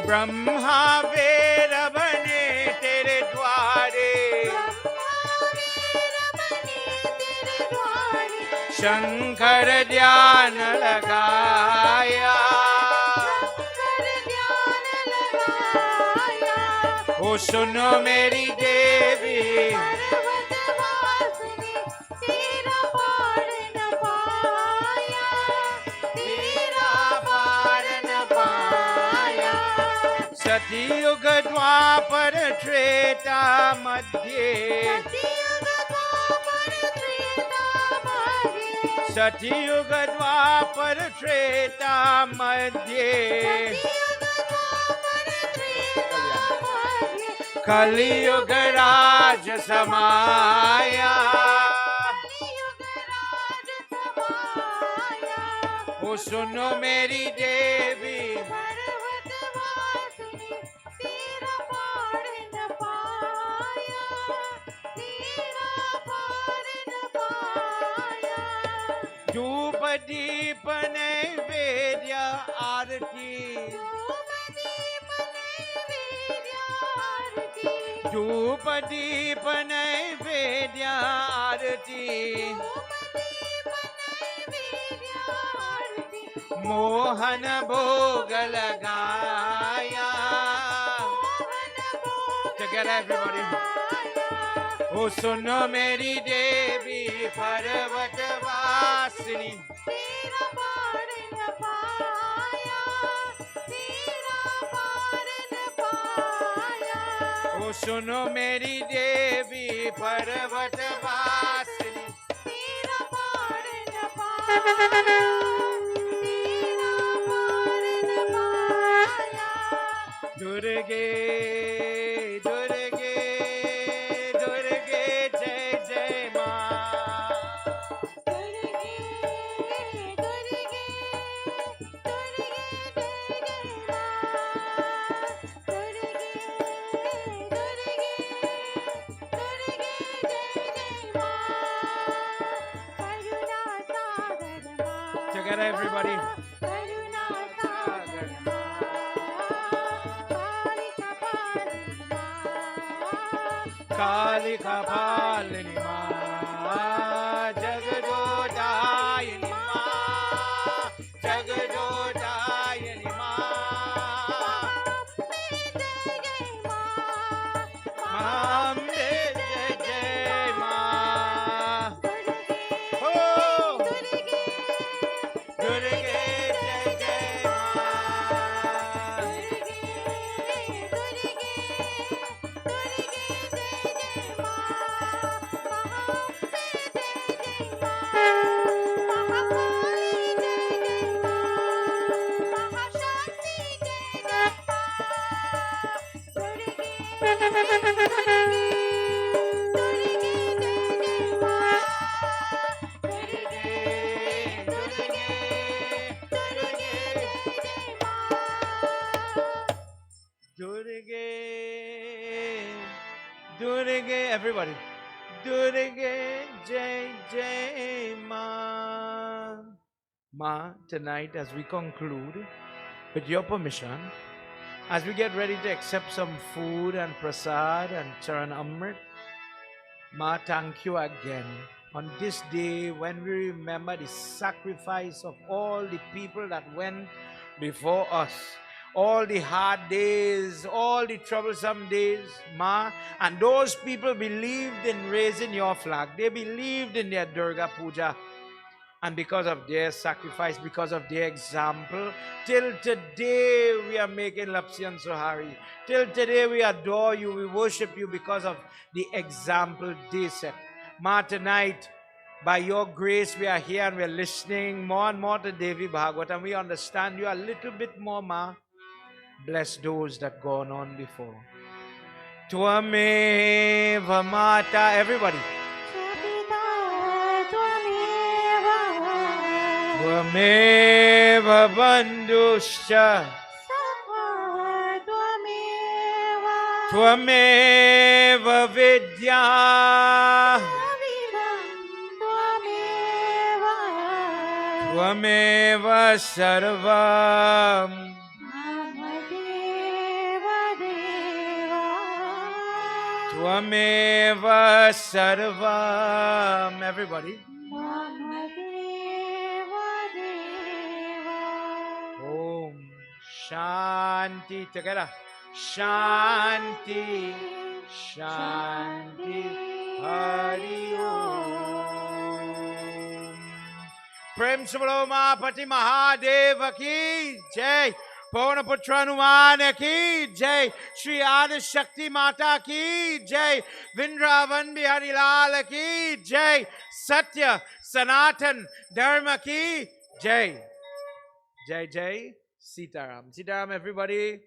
ब्रह्मा वेद बने तेरे द्वारे शंकर ध्यान लगाया ओ सुनो मेरी देवी सतयुग द्वापर त्रेता मध्ये सतयुग द्वापर त्रेता मध्ये कलियुग राज समाया ओ सुनो मेरी देवी धूप दीप नैवेद्य आरती धूप दीप नैवेद्य आरती मोहन भोग लगाया Together everybody ओ सुनो मेरी देवी पर्वत वासिनी तेरा पार न पाया तेरा पार न पाया ओ सुनो मेरी देवी पर्वत वासिनी तेरा पार न पाया तेरा पार न पाया दुर्गे दुर्गे दुर्गे जय जय मां दुर्गे दुर्गे दुर्गे जय जय मां दुर्गे दुर्गे together, everybody. Kali Kapalini Ma, Jagadodayani Ma, Jagadodayani Ma, Mamde Jai Jai Ma, oh, Durge Jai Jai Ma, Durge, Durge, everybody. Durge Jai Jai Ma. Ma, tonight as we conclude, with your permission, as we get ready to accept some food and prasad and charan amrit, Ma, thank you again on this day when we remember the sacrifice of all the people that went before us, all the hard days, all the troublesome days, Ma, and those people believed in raising your flag. They believed in their Durga Puja. And because of their sacrifice, because of their example, till today we are making Lapsi and Sohari. Till today we adore you, we worship you because of the example they set. Ma, tonight, by your grace, we are here and we are listening more and more to Devi Bhagwat, and we understand you a little bit more, Ma. Bless those that gone on before. Tvameva Mata, everybody. Tvameva Bandhuscha, Tvameva Vidya, Tvameva Sarvam, Tvameva Sarvam, everybody. Om Shanti, together. Shanti, Shanti, Hari Om. Prem Subhalo Mahapati Mahadeva ki Jai. Pona Putranuman ki Jai. Shri Adi Shakti Mata ki Jai. Vindravan Bihari Lal ki Jai. Satya Sanatan Dharma ki Jai. Jai Jai Sitaram. Sitaram, everybody.